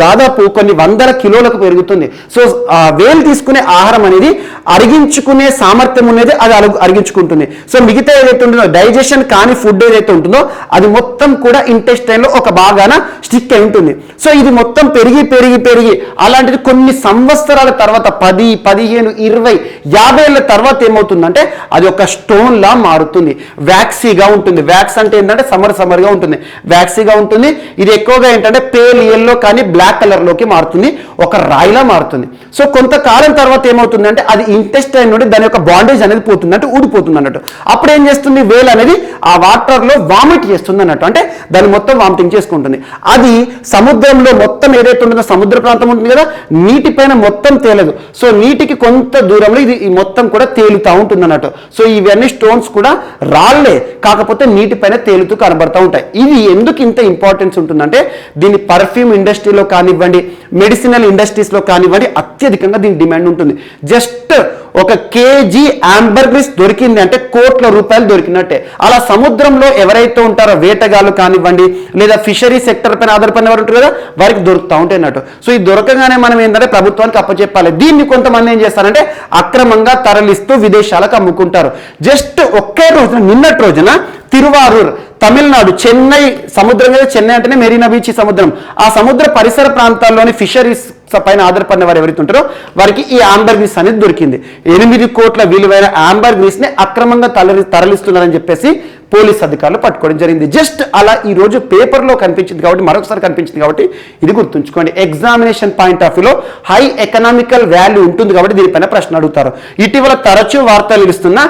దాదాపు కొన్ని 100 కిలోలకు పెరుగుతుంది. సో ఆ వేలు తీసుకునే ఆహారం అనేది అరిగించుకునే సామర్థ్యం అనేది అది అరిగించుకుంటుంది. సో మిగతా ఏదైతే ఉంటుందో డైజెషన్ కాని ఫుడ్ ఏదైతే ఉంటుందో అది మొత్తం కూడా ఇంటెస్టైన్ లో ఒక భాగాన స్టిక్ అయి ఉంటుంది. సో ఇది మొత్తం పెరిగి అలాంటిది కొన్ని సంవత్సరాల తర్వాత 10, 15, 20, 50 ఏళ్ళ తర్వాత ఏమవుతుందంటే అది ఒక స్టోన్ లా మారుతుంది. వ్యాక్సీగా ఉంటుంది. వ్యాక్స్ అంటే ఏంటంటే సమర్గా ఉంటుంది, వ్యాక్సీగా ఉంటుంది. ఇది ఎక్కువగా ఏంటంటే పేల్ ఎల్లో కానీ బ్లాక్ కలర్ లోకి మారుతుంది, ఒక రాయిలా మారుతుంది. సో కొంతకాలం తర్వాత ఏమవుతుంది అంటే అది ఇంటెస్టైన్ నుండి దాని యొక్క బాండేజ్ అనేది పోతుంది, అంటే ఊడిపోతుంది అన్నట్టు. అప్పుడు ఏం చేస్తుంది? వేల్ అనేది ఆ వాటర్ లో వామిట్ చేస్తుంది అన్నట్టు, అంటే దాన్ని మొత్తం వామిటింగ్ చేసుకుంటుంది. అది సముద్రంలో మొత్తం ఏదైతే ఉంటుందో సముద్ర ప్రాంతం ఉంటుంది కదా, నీటిపైన మొత్తం తేలదు. సో నీటికి కొంత దూరంలో ఇది మొత్తం కూడా తేలుతూ ఉంటుంది అన్నట్టు. సో ఇవన్నీ స్టోన్స్ కూడా రాళ్లే, కాకపోతే నీటిపైన తేలుతూ కనబడతా ఉంటాయి. ఇది ఎందుకు ఇంత ఇంపార్టెన్స్ ఉంటుందంటే దీని పర్ఫ్యూమ్ ఇండస్ట్రీలో కానివ్వండి, మెడిసినల్ ఇండస్ట్రీస్లో కానివ్వండి అత్యధికంగా దీని డిమాండ్ ఉంటుంది. జస్ట్ ఒక కేజీ యాంబర్గ్రిస్ దొరికింది అంటే కోట్ల రూపాయలు దొరికినట్టే. అలా సముద్రంలో ఎవరైతే ఉంటారో వేటగాళ్ళు కానివ్వండి లేదా ఫిషరీ సెక్టర్ పైన ఆధారపడిన వారు ఉంటారు కదా, వారికి దొరుకుతూ ఉంటాయి అన్నట్టు. సో ఇది దొరకగానే మనం ఏంటంటే ప్రభుత్వానికి అప్పచెప్పాలి. దీన్ని కొంతమంది ఏం చేస్తారంటే అక్రమంగా తరలిస్తూ విదేశాలకు అమ్ముకుంటారు. జస్ట్ ఒకే రోజున నిన్నటి రోజున తిరువారూర్ తమిళనాడు చెన్నై సముద్రం మీద, చెన్నై అంటేనే మెరీనా బీచ్ సముద్రం, ఆ సముద్ర పరిసర ప్రాంతాల్లోని ఫిషరీస్ పైన ఆధారపడిన వారు ఎవరైతే ఉంటారో వారికి ఈ యాంబర్గ్రిస్ అనేది దొరికింది. 8 కోట్ల విలువైన యాంబర్గ్రిస్ ని అక్రమంగా తరలిస్తున్నారని చెప్పేసి పోలీస్ అధికారులు పట్టుకోవడం జరిగింది. జస్ట్ అలా ఈ రోజు పేపర్లో కనిపించింది కాబట్టి, మరొకసారి కనిపించింది కాబట్టి ఇది గుర్తుంచుకోండి. ఎగ్జామినేషన్ పాయింట్ ఆఫ్ వ్యూలో హై ఎకనామికల్ వాల్యూ ఉంటుంది కాబట్టి దీనిపైన ప్రశ్న అడుగుతారు. ఇటీవల తరచూ వార్తలు ఇస్తున్న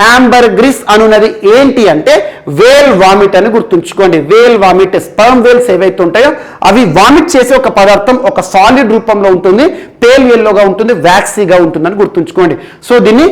యాంబర్గ్రిస్ అనున్నది ఏంటి అంటే వేల్ వామిట్ అని గుర్తుంచుకోండి. వేల్ వామిట్, స్పర్మ్ వేల్స్ ఏవైతే ఉంటాయో అవి వామిట్ చేసే ఒక పదార్థం ఒక సాలిడ్ రూపంలో ఉంటుంది, పేల్ ఎల్లోగా ఉంటుంది, వ్యాక్సీగా ఉంటుందని గుర్తుంచుకోండి. సో దీన్ని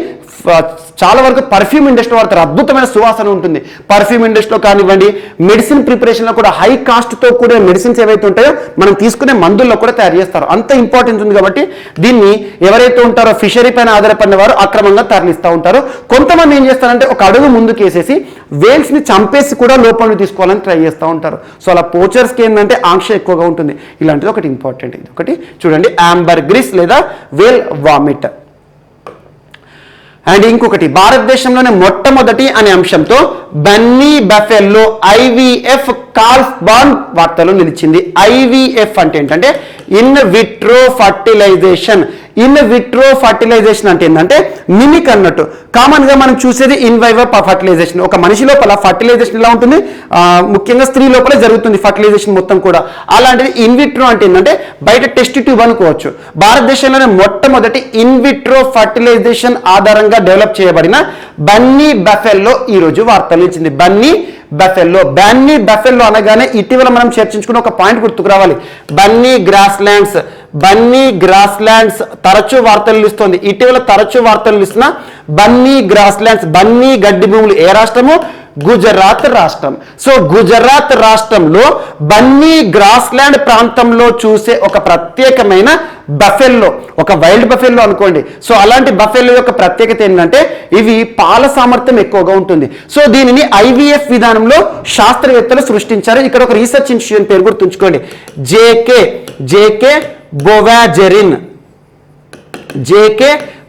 చాలా వరకు పర్ఫ్యూమ్ ఇండస్ట్రీ వాడతారు, అద్భుతమైన సువాసన ఉంటుంది. పర్ఫ్యూమ్ ఇండస్ట్రీలో కానివ్వండి, మెడిసిన్ ప్రిపరేషన్లో కూడా హై కాస్ట్తో కూడిన మెడిసిన్స్ ఏవైతే ఉంటాయో మనం తీసుకునే మందుల్లో కూడా తయారు చేస్తారు. అంత ఇంపార్టెన్స్ ఉంది కాబట్టి దీన్ని ఎవరైతే ఉంటారో ఫిషరీ పైన ఆధారపడిన వారు అక్రమంగా తరలిస్తూ ఉంటారు. కొంతమంది ఏం చేస్తారంటే ఒక అడుగు ముందుకు వేసేసి వేల్స్ని చంపేసి కూడా లోపలికి తీసుకోవాలని ట్రై చేస్తూ ఉంటారు. సో అలా పోచర్స్కి ఏంటంటే ఆంక్ష ఎక్కువగా ఉంటుంది. ఇలాంటిది ఒకటి ఇంపార్టెంట్. ఇది ఒకటి చూడండి, యాంబర్గ్రిస్ లేదా వేల్ వామిట్. అండ్ ఇంకొకటి, భారతదేశంలోనే మొట్టమొదటి అనే అంశంతో బన్నీ బఫెల్లో ఐవీఎఫ్ కాల్ఫ్ బాండ్ వార్తలో నిలిచింది. ఐవీఎఫ్ అంటే ఏంటంటే in vitro fertilization. In vitro fertilization అంటే ఏంటంటే మిమిక్ అన్నట్టు. కామన్గా మనం చూసేది ఇన్ వైవో ఫర్టిలైజేషన్. ఒక మనిషి లోపల ఫర్టిలైజేషన్ ఎలా ఉంటుంది, ముఖ్యంగా స్త్రీ లోపల జరుగుతుంది ఫర్టిలైజేషన్ మొత్తం కూడా. అలాంటిది ఇన్ విట్రో అంటే ఏంటంటే బయట టెస్ట్ ట్యూబ్ అనుకోవచ్చు. భారతదేశంలోనే మొట్టమొదటి ఇన్ విట్రో ఫర్టిలైజేషన్ ఆధారంగా డెవలప్ చేయబడిన బన్నీ బఫెల్లో ఈరోజు వార్తలు ఇచ్చింది. బన్నీ బఫెల్లో అనగానే ఇటీవల మనం చర్చించుకున్న ఒక పాయింట్ గుర్తుకు రావాలి. బన్నీ గ్రాస్లాండ్స్ తరచూ వార్తలు ఇస్తుంది. ఇటీవల తరచూ వార్తలు ఇస్తున్న బన్నీ గ్రాస్లాండ్స్, బన్నీ గడ్డి భూములు ఏ రాష్ట్రము? గుజరాత్ రాష్ట్రం. సో గుజరాత్ రాష్ట్రంలో బన్నీ గ్రాస్లాండ్ ప్రాంతంలో చూసే ఒక ప్రత్యేకమైన బఫెల్లో, ఒక వైల్డ్ బఫెల్లో అనుకోండి. సో అలాంటి బఫెల్లో యొక్క ప్రత్యేకత ఏంటంటే ఇవి పాల సామర్థ్యం ఎక్కువగా ఉంటుంది. సో దీనిని ఐవీఎఫ్ విధానంలో శాస్త్రవేత్తలు సృష్టించారు. ఇక్కడ ఒక రీసెర్చ్ ఇన్స్టిట్యూట్ పేరు గుర్తుంచుకోండి, జేకే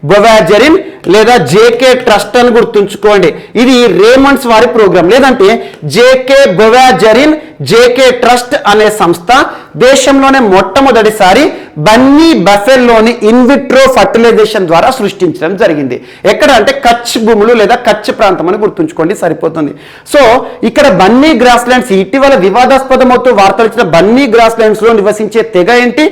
బొవాజెరిన్ లేదా జేకే ట్రస్ట్ అని గుర్తుంచుకోండి. ఇది రేమండ్స్ వారి ప్రోగ్రామ్. లేదంటే జేకే బొవాజెరిన్ జేకే ట్రస్ట్ అనే సంస్థ దేశంలోనే మొట్టమొదటిసారి బన్నీ బఫెల్లోని ఇన్విట్రో ఫర్టిలైజేషన్ ద్వారా సృష్టించడం జరిగింది. ఎక్కడ అంటే కచ్ భూములు లేదా కచ్ ప్రాంతం అని గుర్తుంచుకోండి, సరిపోతుంది. సో ఇక్కడ బన్నీ గ్రాస్లాండ్స్, ఇటీవల వివాదాస్పదమవుతూ వార్తలు ఇచ్చిన బన్నీ గ్రాస్లాండ్స్ లో నివసించే తెగ ఏంటి?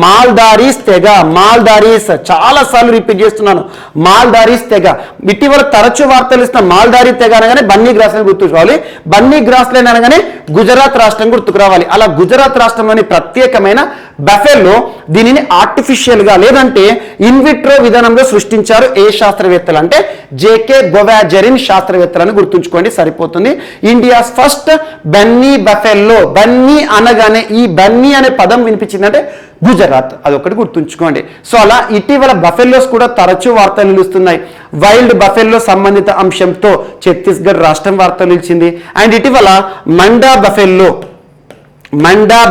మాల్దారీస్ తెగ. మాల్దారీస్, చాలా సార్లు రిపీట్ చేస్తున్నాను, మాల్దారీస్ తెగ. ఇటీవల తరచూ వార్తలు ఇస్తున్న మాల్దారీ తెగ అనగానే బన్నీ గ్రాస్లాండ్ గుర్తుంచుకోవాలి. బన్నీ గ్రాస్లాండ్ అనగానే గుజరాత్ రాష్ట్రం గుర్తుకు రావాలి. అలా గుజరాత్ రాష్ట్రంలోని ప్రత్యేకమైన బఫెల్లో దీనిని ఆర్టిఫిషియల్ గా లేదంటే ఇన్విట్రో విధానంలో సృష్టించారు. ఏ శాస్త్రవేత్తలు అంటే జేకే బొవాజెరిన్ శాస్త్రవేత్తలను గుర్తుంచుకోండి, సరిపోతుంది. India's first Bunny buffalo. Bunny అనగానే ఈ బన్నీ అనే పదం వినిపించిందంటే గుజరాత్, అదొకటి గుర్తుంచుకోండి. సో అలా ఇటీవల బఫెల్లోస్ కూడా తరచూ వార్తలు నిలుస్తున్నాయి. వైల్డ్ బఫెల్లో సంబంధిత అంశంతో ఛత్తీస్గఢ్ రాష్ట్రం వార్తలు నిలిచింది. అండ్ ఇటీవల మండా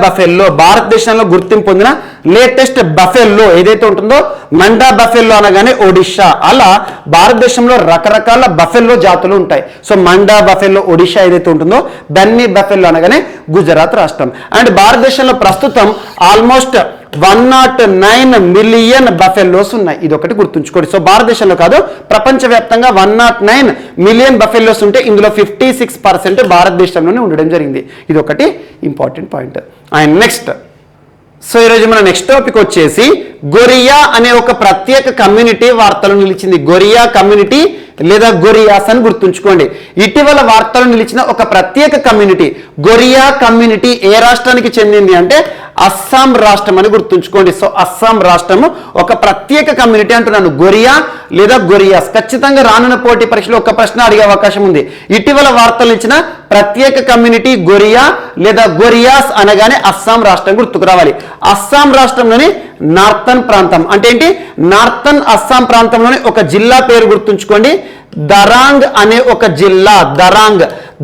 బఫెల్లో భారతదేశంలో గుర్తింపు పొందిన లేటెస్ట్ బఫెల్లో ఏదైతే ఉంటుందో మండా బఫెల్లో అనగానే ఒడిషా. అలా భారతదేశంలో రకరకాల బఫెల్లో జాతులు ఉంటాయి. సో మండా బఫెల్లో ఒడిషా ఏదైతే ఉంటుందో, బన్నీ బఫెల్లో అనగానే గుజరాత్ రాష్ట్రం. అండ్ భారతదేశంలో ప్రస్తుతం ఆల్మోస్ట్ 109 మిలియన్ బఫెల్లోస్ ఉన్నాయి. ఇది ఒకటి గుర్తుంచుకోండి. సో భారతదేశంలో కాదు, ప్రపంచవ్యాప్తంగా 109 మిలియన్ బఫెల్లోస్ ఉంటే ఇందులో 56% భారతదేశంలోనే ఉండడం జరిగింది. ఇది ఒకటి important point. And next, so ఈరోజు మన నెక్స్ట్ టాపిక్ వచ్చేసి గొరియా అనే ఒక ప్రత్యేక కమ్యూనిటీ వార్తలు నిలిచింది. గొరియా కమ్యూనిటీ లేదా గొరియాస్ అని గుర్తుంచుకోండి. ఇటీవల వార్తలు నిలిచిన ఒక ప్రత్యేక కమ్యూనిటీ. గొరియా కమ్యూనిటీ ఏ రాష్ట్రానికి చెందింది అంటే అస్సాం రాష్ట్రం అని గుర్తుంచుకోండి. సో అస్సాం రాష్ట్రము ఒక ప్రత్యేక కమ్యూనిటీ అంటున్నాను. గొరియా లేదా గొరియాస్. ఖచ్చితంగా రానున్న పోటీ పరీక్షలో ఒక ప్రశ్న అడిగే అవకాశం ఉంది. ఇటీవల వార్తలు ఇచ్చిన ప్రత్యేక కమ్యూనిటీ గొరియా లేదా గొరియాస్ అనగానే అస్సాం రాష్ట్రం గుర్తుకు రావాలి. అస్సాం రాష్ట్రంలోని నార్థన్ ప్రాంతం అంటే ఏంటి? నార్థన్ అస్సాం ప్రాంతంలోని ఒక జిల్లా పేరు గుర్తుంచుకోండి. దరాంగ్ అనే ఒక జిల్లా.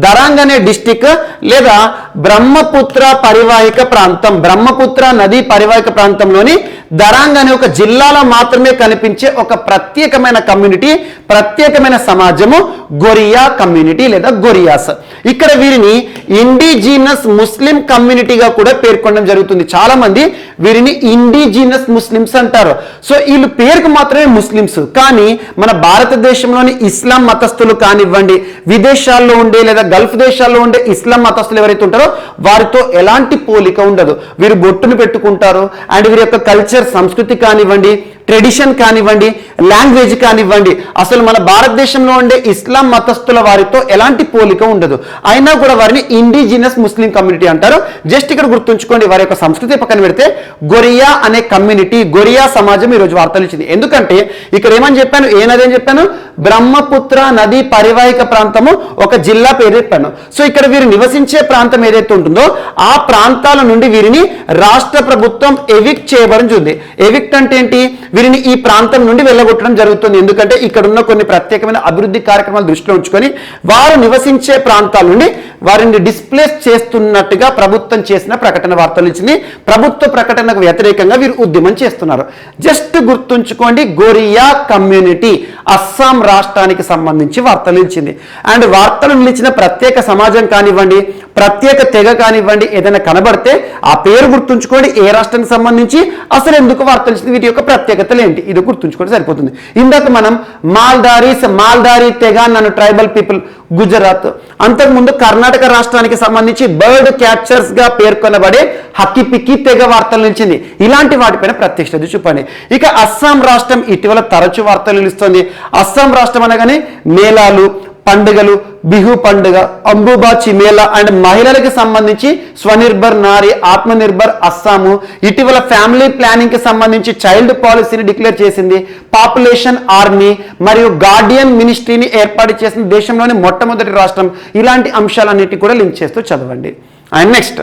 దరాంగ్ అనే డిస్టిక్ లేదా బ్రహ్మపుత్ర పరివాహిక ప్రాంతం, బ్రహ్మపుత్ర నది పరివాహిక ప్రాంతంలోని దరాంగ్ అనే ఒక జిల్లాలో మాత్రమే కనిపించే ఒక ప్రత్యేకమైన కమ్యూనిటీ, ప్రత్యేకమైన సమాజము గొరియా కమ్యూనిటీ లేదా గొరియాస్. ఇక్కడ వీరిని ఇండిజినస్ ముస్లిం కమ్యూనిటీగా కూడా పేర్కొనడం జరుగుతుంది. చాలా మంది వీరిని ఇండిజినస్ ముస్లిమ్స్ అంటారు. సో వీళ్ళు పేరుకు మాత్రమే ముస్లిమ్స్, కానీ మన భారతదేశంలోని ఇస్లాం మతస్థులు కానివ్వండి, విదేశాల్లో ఉండే లేదా గల్ఫ్ దేశాల్లో ఉండే ఇస్లాం మతస్థులు ఎవరైతే ఉంటారో వారితో ఎలాంటి పోలిక ఉండదు. వీరు బొట్టును పెట్టుకుంటారు అండ్ వీరి యొక్క కల్చర్, సంస్కృతి కానివ్వండి, ట్రెడిషన్ కానివ్వండి, లాంగ్వేజ్ కానివ్వండి, అసలు మన భారతదేశంలో ఉండే ఇస్లాం మతస్థుల వారితో ఎలాంటి పోలిక ఉండదు. అయినా కూడా వారిని ఇండిజినస్ ముస్లిం కమ్యూనిటీ అంటారు. జస్ట్ ఇక్కడ గుర్తుంచుకోండి, వారి యొక్క సంస్కృతి పక్కన పెడితే గొరియా అనే కమ్యూనిటీ, గొరియా సమాజం ఈరోజు వార్తలు ఇచ్చింది. ఎందుకంటే ఇక్కడ ఏమని చెప్పాను, ఏ నది అని చెప్పాను? బ్రహ్మపుత్ర నది పరివాహిక ప్రాంతము ఒక జిల్లా పేరు చెప్పాను. సో ఇక్కడ వీరు నివసించే ప్రాంతం ఏదైతే ఉంటుందో ఆ ప్రాంతాల నుండి వీరిని రాష్ట్ర ప్రభుత్వం ఎవిక్ట్ చేయబడి ఉంది. ఎవిక్ట్ అంటే ఏంటి? వీరిని ఈ ప్రాంతం నుండి వెళ్ళగొట్టడం జరుగుతుంది. ఎందుకంటే ఇక్కడ ఉన్న కొన్ని ప్రత్యేకమైన అభివృద్ధి కార్యక్రమాలు దృష్టిలో ఉంచుకొని వారు నివసించే ప్రాంతాల నుండి వారిని డిస్ప్లేస్ చేస్తున్నట్టుగా ప్రభుత్వం చేసిన ప్రకటన వార్తలు ఇచ్చింది. ప్రభుత్వ ప్రకటనకు వ్యతిరేకంగా వీరు ఉద్యమం చేస్తున్నారు. జస్ట్ గుర్తుంచుకోండి, గొరియా కమ్యూనిటీ అస్సాం రాష్ట్రానికి సంబంధించి వార్తలు ఇచ్చింది. అండ్ వార్తలు నిలిచిన ప్రత్యేక సమాజం కానివ్వండి, ప్రత్యేక తెగ కానివ్వండి, ఏదైనా కనబడితే ఆ పేరు గుర్తుంచుకోండి, ఏ రాష్ట్రానికి సంబంధించి, అసలు ఎందుకు వార్తలు ఇచ్చింది, వీటి యొక్క ప్రత్యేకతలు ఏంటి, ఇది గుర్తుంచుకోండి సరిపోతుంది. ఇందాక మనం మాల్దారీ తెగ నన్ను ట్రైబల్ పీపుల్ గుజరాత్, అంతకుముందు కర్ణాటక రాష్ట్రానికి సంబంధించి బర్డ్ క్యాచర్స్ గా పేర్కొనబడే హక్కిపిక్కి తెగ వార్తలు నిలిచింది. ఇలాంటి వాటిపైన ప్రత్యక్ష శ్రద్ధ చూపండి. ఇక అస్సాం రాష్ట్రం ఇటీవల తరచు వార్తలు నిలుస్తుంది. అస్సాం రాష్ట్రం అనగానే మేళాలు, పండుగలు, బిహు పండుగ, అంబుబాచి మేళా అండ్ మహిళలకు సంబంధించి స్వనిర్భర్ నారి, ఆత్మనిర్భర్ అస్సాము, ఇటీవల ఫ్యామిలీ ప్లానింగ్ కి సంబంధించి చైల్డ్ పాలసీని డిక్లేర్ చేసింది. పాపులేషన్ ఆర్మీ మరియు గార్డియన్ మినిస్ట్రీని ఏర్పాటు చేసిన దేశంలోని మొట్టమొదటి రాష్ట్రం. ఇలాంటి అంశాలన్నిటి కూడా లింక్ చేస్తూ చదవండి. అండ్ నెక్స్ట్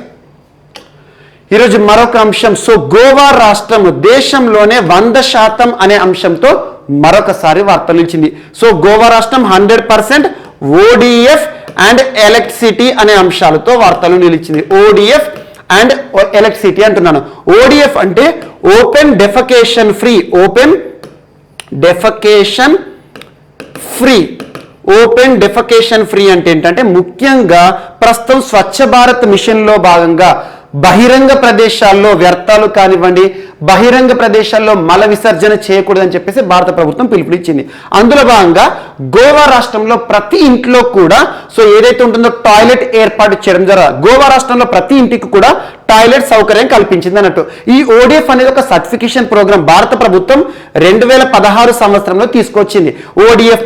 ఈరోజు మరొక అంశం. సో గోవా రాష్ట్రం దేశంలోనే 100% అనే అంశంతో మరొకసారి వార్తలు ఇచ్చింది. సో గోవా రాష్ట్రం 100% ఓడిఎఫ్ అండ్ ఎలక్ట్రిసిటీ అనే అంశాలతో వార్తలు నిలిచింది. ఓడిఎఫ్ అండ్ ఎలక్ట్రిసిటీ అంటున్నాను. ఓడిఎఫ్ అంటే open defecation free. Open defecation free. Open defecation free అంటే ఏంటంటే ముఖ్యంగా ప్రస్తుతం స్వచ్ఛ భారత్ మిషన్లో భాగంగా బహిరంగ ప్రదేశాల్లో వ్యర్థాలు కానివ్వండి, బహిరంగ ప్రదేశాల్లో మల విసర్జన చేయకూడదని చెప్పేసి భారత ప్రభుత్వం పిలుపునిచ్చింది. అందులో భాగంగా గోవా రాష్ట్రంలో ప్రతి ఇంట్లో కూడా సో ఏదైతే ఉంటుందో టాయిలెట్ ఏర్పాటు చేయడం జరగాలి. గోవా రాష్ట్రంలో ప్రతి ఇంటికి కూడా టాయిలెట్ సౌకర్యం కల్పించింది అన్నట్టు. ఈ ఓడిఎఫ్ అనేది ఒక సర్టిఫికేషన్ ప్రోగ్రామ్ భారత ప్రభుత్వం 2016 సంవత్సరంలో తీసుకొచ్చింది. ఓడిఎఫ్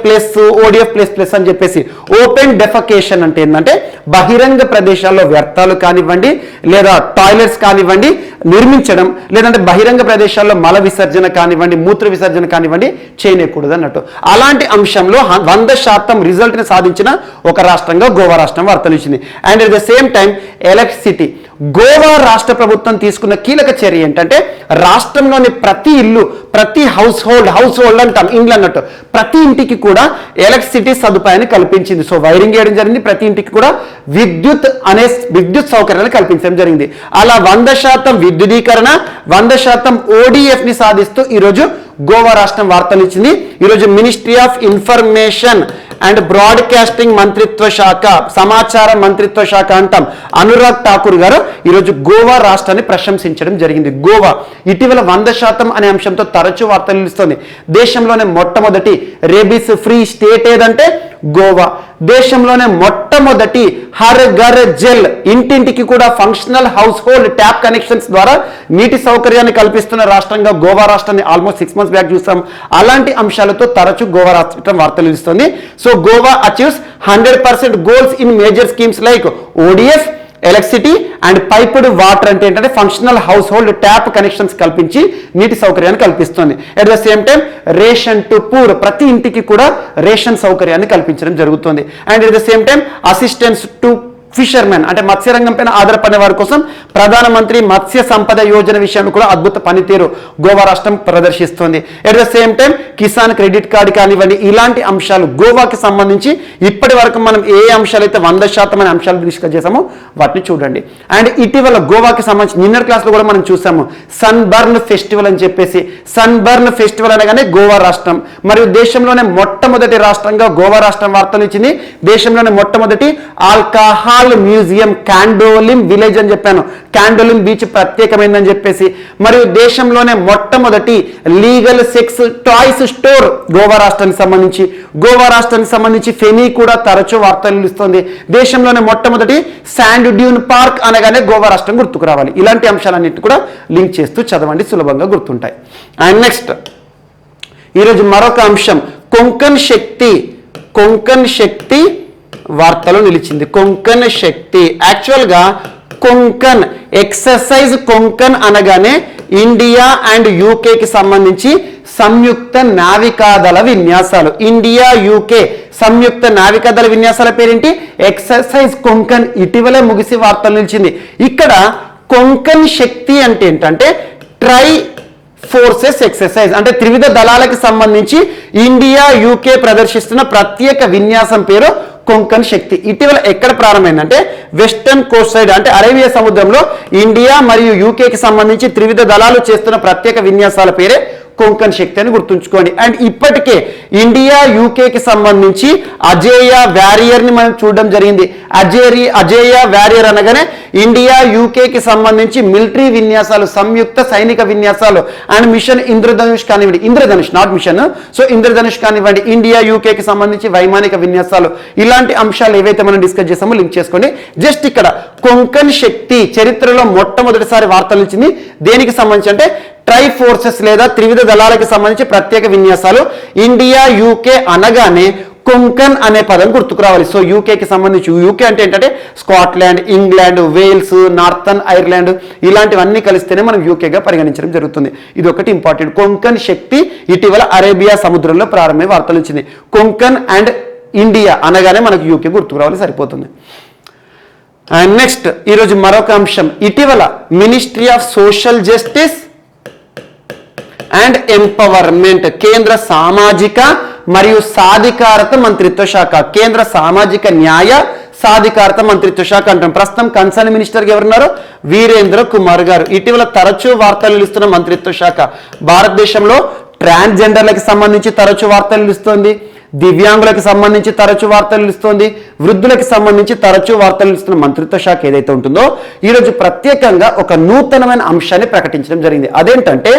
ప్లస్ అని చెప్పేసి. ఓపెన్ డెఫకేషన్ అంటే ఏంటంటే బహిరంగ ప్రదేశాల్లో వ్యర్థాలు కానివ్వండి లేదా టాయిలెట్స్ కానివ్వండి నిర్మించడం, లేదంటే బహిరంగ ప్రదేశాల్లో మల విసర్జన కానివ్వండి, మూత్ర విసర్జన కానివ్వండి చేయకూడదు అన్నట్టు. అలాంటి అంశంలో 100% రిజల్ట్ని సాధించిన ఒక రాష్ట్రంగా గోవా రాష్ట్రం వార్తలు ఇచ్చింది. And at the same time electricity. Goa రాష్ట్ర ప్రభుత్వం తీసుకున్న కీలక చర్య ఏంటంటే రాష్ట్రంలోని ప్రతి ఇల్లు, ప్రతి హౌస్ హోల్డ్ అంటాం ఇండ్లు అన్నట్టు, ప్రతి ఇంటికి కూడా ఎలక్ట్రిసిటీ సదుపాయాన్ని కల్పించింది. సో వైరింగ్ చేయడం జరిగింది. ప్రతి ఇంటికి కూడా విద్యుత్ సౌకర్యాలు కల్పించడం జరిగింది. అలా 100% విద్యుదీకరణ, 100% ఓడిఎఫ్ ని సాధిస్తూ ఈరోజు గోవా రాష్ట్రం వార్తలు ఇచ్చింది. ఈరోజు ministry of information and broadcasting మంత్రిత్వ శాఖ, సమాచార మంత్రిత్వ శాఖ అంటాం, అనురాగ్ ఠాకూర్ గారు ఈరోజు గోవా రాష్ట్రాన్ని ప్రశంసించడం జరిగింది. గోవా ఇటీవల 100% అనే అంశంతో తరచూ వార్తలు నిలుస్తుంది. దేశంలోనే మొట్టమొదటి రేబీస్ ఫ్రీ స్టేట్ ఏదంటే గోవా. దేశంలోనే మొట్టమొదటి హర్ ఘర్ జల్, ఇంటింటికి కూడా functional house hold tap connections ద్వారా నీటి సౌకర్యాన్ని కల్పిస్తున్న రాష్ట్రంగా గోవా రాష్ట్రాన్ని ఆల్మోస్ట్ 6 months బ్యాక్ చూస్తాం. అలాంటి అంశాలతో తరచూ గోవా రాష్ట్రం వార్తలు నిలుస్తుంది. So Goa achieves 100% goals in major schemes like ODF, electricity and piped water అంటే ఏంటంటే functional house hold tap connections కల్పించి నీటి సౌకర్యాన్ని కల్పిస్తుంది. At the same time ration to poor, ప్రతి ఇంటికి కూడా రేషన్ సౌకర్యాన్ని కల్పించడం జరుగుతుంది. And at the same time assistance to fishermen అంటే మత్స్యరంగం పైన ఆధారపడిన వారి కోసం ప్రధానమంత్రి మత్స్య సంపద యోజన విషయంలో కూడా అద్భుత పనితీరు గోవా రాష్ట్రం ప్రదర్శిస్తుంది. At the same time Kisan credit card కానివ్వండి, ఇలాంటి అంశాలు గోవాకి సంబంధించి ఇప్పటి వరకు మనం ఏ అంశాలు అయితే 100% అనే అంశాలు డిస్కస్ చేసామో వాటిని చూడండి. అండ్ ఇటీవల గోవాకి సంబంధించి నిన్నటి క్లాస్లో కూడా మనం చూసాము సన్ బర్న్ ఫెస్టివల్ అని చెప్పేసి. సన్ బర్న్ ఫెస్టివల్ అనగానే గోవా రాష్ట్రం మరియు దేశంలోనే మొట్టమొదటి రాష్ట్రంగా గోవా రాష్ట్రం వార్తలు ఇచ్చింది. దేశంలోనే మొట్టమొదటి ఆల్కహాల్ మ్యూజియం కాండోలిమ్ విలేజ్ అని చెప్పాను. కాండోలిమ్ బీచ్ ప్రత్యేకమైందని చెప్పేసి. మరియు దేశంలోనే మొట్టమొదటి legal sex toys store Goa రాష్ట్రానికి సంబంధించి. గోవా రాష్ట్రానికి సంబంధించి ఫెనీ కూడా తరచూ వార్తలు ఇస్తుంది. దేశంలోనే మొట్టమొదటి శాండ్ డ్యూన్ పార్క్ అనగానే గోవా రాష్ట్రం గుర్తుకు రావాలి. ఇలాంటి అంశాలన్నింటి కూడా లింక్ చేస్తూ చదవండి, సులభంగా గుర్తుంటాయి. అండ్ నెక్స్ట్ ఈరోజు మరొక అంశం కొంకన్ శక్తి వార్తలో నిలిచింది. కొంకన్ శక్తి యాక్చువల్గా కొంకన్ ఎక్సర్సైజ్ కొంకన్ అనగానే ఇండియా అండ్ యూకేకి సంబంధించి సంయుక్త నావికాదళ విన్యాసాలు. ఇండియా యూకే సంయుక్త నావికాదళ విన్యాసాల పేరేంటి? ఎక్సర్సైజ్ కొంకన్. ఇటీవలే ముగిసి వార్తలు నిలిచింది. ఇక్కడ కొంకన్ శక్తి అంటే ఏంటంటే ట్రై ఫోర్సెస్ ఎక్సర్సైజ్ అంటే త్రివిధ దళాలకు సంబంధించి ఇండియా యూకే ప్రదర్శిస్తున్న ప్రత్యేక విన్యాసం పేరు కొంకన్ శక్తి. ఇటీవల ఎక్కడ ప్రారంభమైందంటే వెస్టర్న్ కోస్ట్ సైడ్ అంటే అరేబియా సముద్రంలో ఇండియా మరియు యూకేకి సంబంధించి త్రివిధ దళాలు చేస్తున్న ప్రత్యేక విన్యాసాల పేరే కొంకన్ శక్తి అని గుర్తుంచుకోండి. అండ్ ఇప్పటికే ఇండియా యూకేకి సంబంధించి అజేయ వారియర్ ని మనం చూడడం జరిగింది. అజేయ వారియర్ అనగానే ఇండియా యూకేకి సంబంధించి మిలిటరీ విన్యాసాలు, సంయుక్త సైనిక విన్యాసాలు అండ్ మిషన్ ఇంద్రధనుష్ కానివ్వండి, Indradhanush not mission, so Indradhanush కానివ్వండి, ఇండియా యూకేకి సంబంధించి వైమానిక విన్యాసాలు, ఇలాంటి అంశాలు ఏవైతే మనం డిస్కస్ చేసామో లింక్ చేసుకోండి. జస్ట్ ఇక్కడ కొంకన్ శక్తి చరిత్రలో మొట్టమొదటిసారి వార్తలు ఇచ్చింది. దేనికి సంబంధించి అంటే ట్రై ఫోర్సెస్ లేదా త్రివిధ దళాలకు సంబంధించి ప్రత్యేక విన్యాసాలు. ఇండియా యూకే అనగానే కొంకన్ అనే పదం గుర్తుకు రావాలి. సో యూకేకి సంబంధించి, యూకే అంటే ఏంటంటే Scotland, England, Wales, northern Ireland ఇలాంటివన్నీ కలిస్తేనే మనం యూకేగా పరిగణించడం జరుగుతుంది. ఇది ఒకటి ఇంపార్టెంట్. కొంకన్ శక్తి ఇటీవల అరేబియా సముద్రంలో ప్రారంభమై వార్తలు ఇచ్చింది. కొంకన్ అండ్ ఇండియా అనగానే మనకు యూకే గుర్తుకు రావాలి, సరిపోతుంది. అండ్ నెక్స్ట్ ఈరోజు మరొక అంశం. ఇటీవల ministry of social justice and empowerment, కేంద్ర సామాజిక మరియు సాధికారత మంత్రిత్వ శాఖ, కేంద్ర సామాజిక న్యాయ సాధికారత మంత్రిత్వ శాఖ అంటాం. ప్రస్తుతం కన్సర్న్ మినిస్టర్గా ఎవరున్నారు? వీరేంద్ర కుమార్ గారు. ఇటీవల తరచూ వార్తలు నిలుస్తున్న మంత్రిత్వ శాఖ. భారతదేశంలో ట్రాన్స్జెండర్లకు సంబంధించి తరచూ వార్తలు నిలుస్తోంది, దివ్యాంగులకు సంబంధించి తరచూ వార్తలు ఇస్తుంది, వృద్ధులకు సంబంధించి తరచూ వార్తలు ఇస్తున్న మంత్రిత్వ శాఖ ఏదైతే ఉంటుందో ఈరోజు ప్రత్యేకంగా ఒక నూతనమైన అంశాన్ని ప్రకటించడం జరిగింది. అదేంటంటే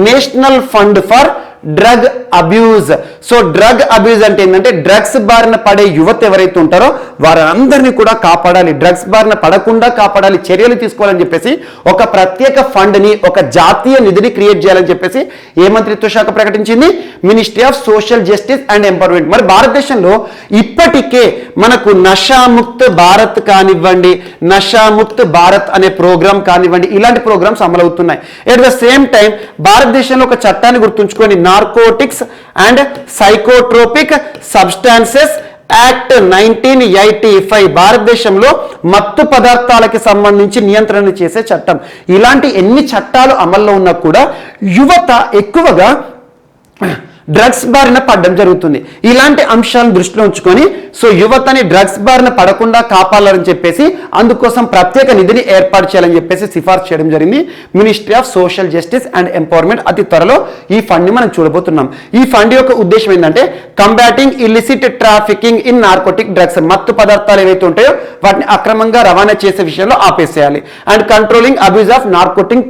national fund for drug abuse. So drug abuse అంటే ఏంటంటే డ్రగ్స్ బారిన పడే యువత ఎవరైతే ఉంటారో వారందరినీ కూడా కాపాడాలి, డ్రగ్స్ బారిన పడకుండా కాపాడాలి, చర్యలు తీసుకోవాలని చెప్పేసి ఒక ప్రత్యేక ఫండ్ ని, ఒక జాతీయ నిధిని క్రియేట్ చేయాలని చెప్పేసి ఏ మంత్రిత్వ శాఖ ప్రకటించింది? Ministry of social justice and empowerment. మరి భారతదేశంలో ఇప్పటికే మనకు నషాముక్త్ భారత్ కానివ్వండి, నషాముక్త్ భారత్ అనే ప్రోగ్రామ్ కానివ్వండి, ఇలాంటి ప్రోగ్రామ్స్ అమలవుతున్నాయి. ఎట్ ద సేమ్ టైం భారతదేశంలో ఒక చట్టాన్ని గుర్తుంచుకొని narcotics and psychotropic substances act 1985 భారతదేశంలో మత్తు పదార్థాలకి సంబంధించి నియంత్రణ చేసే చట్టం. ఇలాంటి ఎన్ని చట్టాలు అమల్లో ఉన్నా కూడా యువత ఎక్కువగా డ్రగ్స్ బారిన పడడం జరుగుతుంది. ఇలాంటి అంశాలను దృష్టిలో ఉంచుకొని సో యువతని డ్రగ్స్ బారిన పడకుండా కాపాడాలని చెప్పేసి అందుకోసం ప్రత్యేక నిధిని ఏర్పాటు చేయాలని చెప్పేసి సిఫార్సు చేయడం జరిగింది ministry of social justice and empowerment. అతి త్వరలో ఈ ఫండ్ ని మనం చూడబోతున్నాం. ఈ ఫండ్ యొక్క ఉద్దేశం ఏంటంటే combating illicit trafficking in narcotic drugs, మత్తు పదార్థాలు ఏవైతే ఉంటాయో వాటిని అక్రమంగా రవాణా చేసే విషయంలో ఆపేసేయాలి. And controlling abuse of narcotic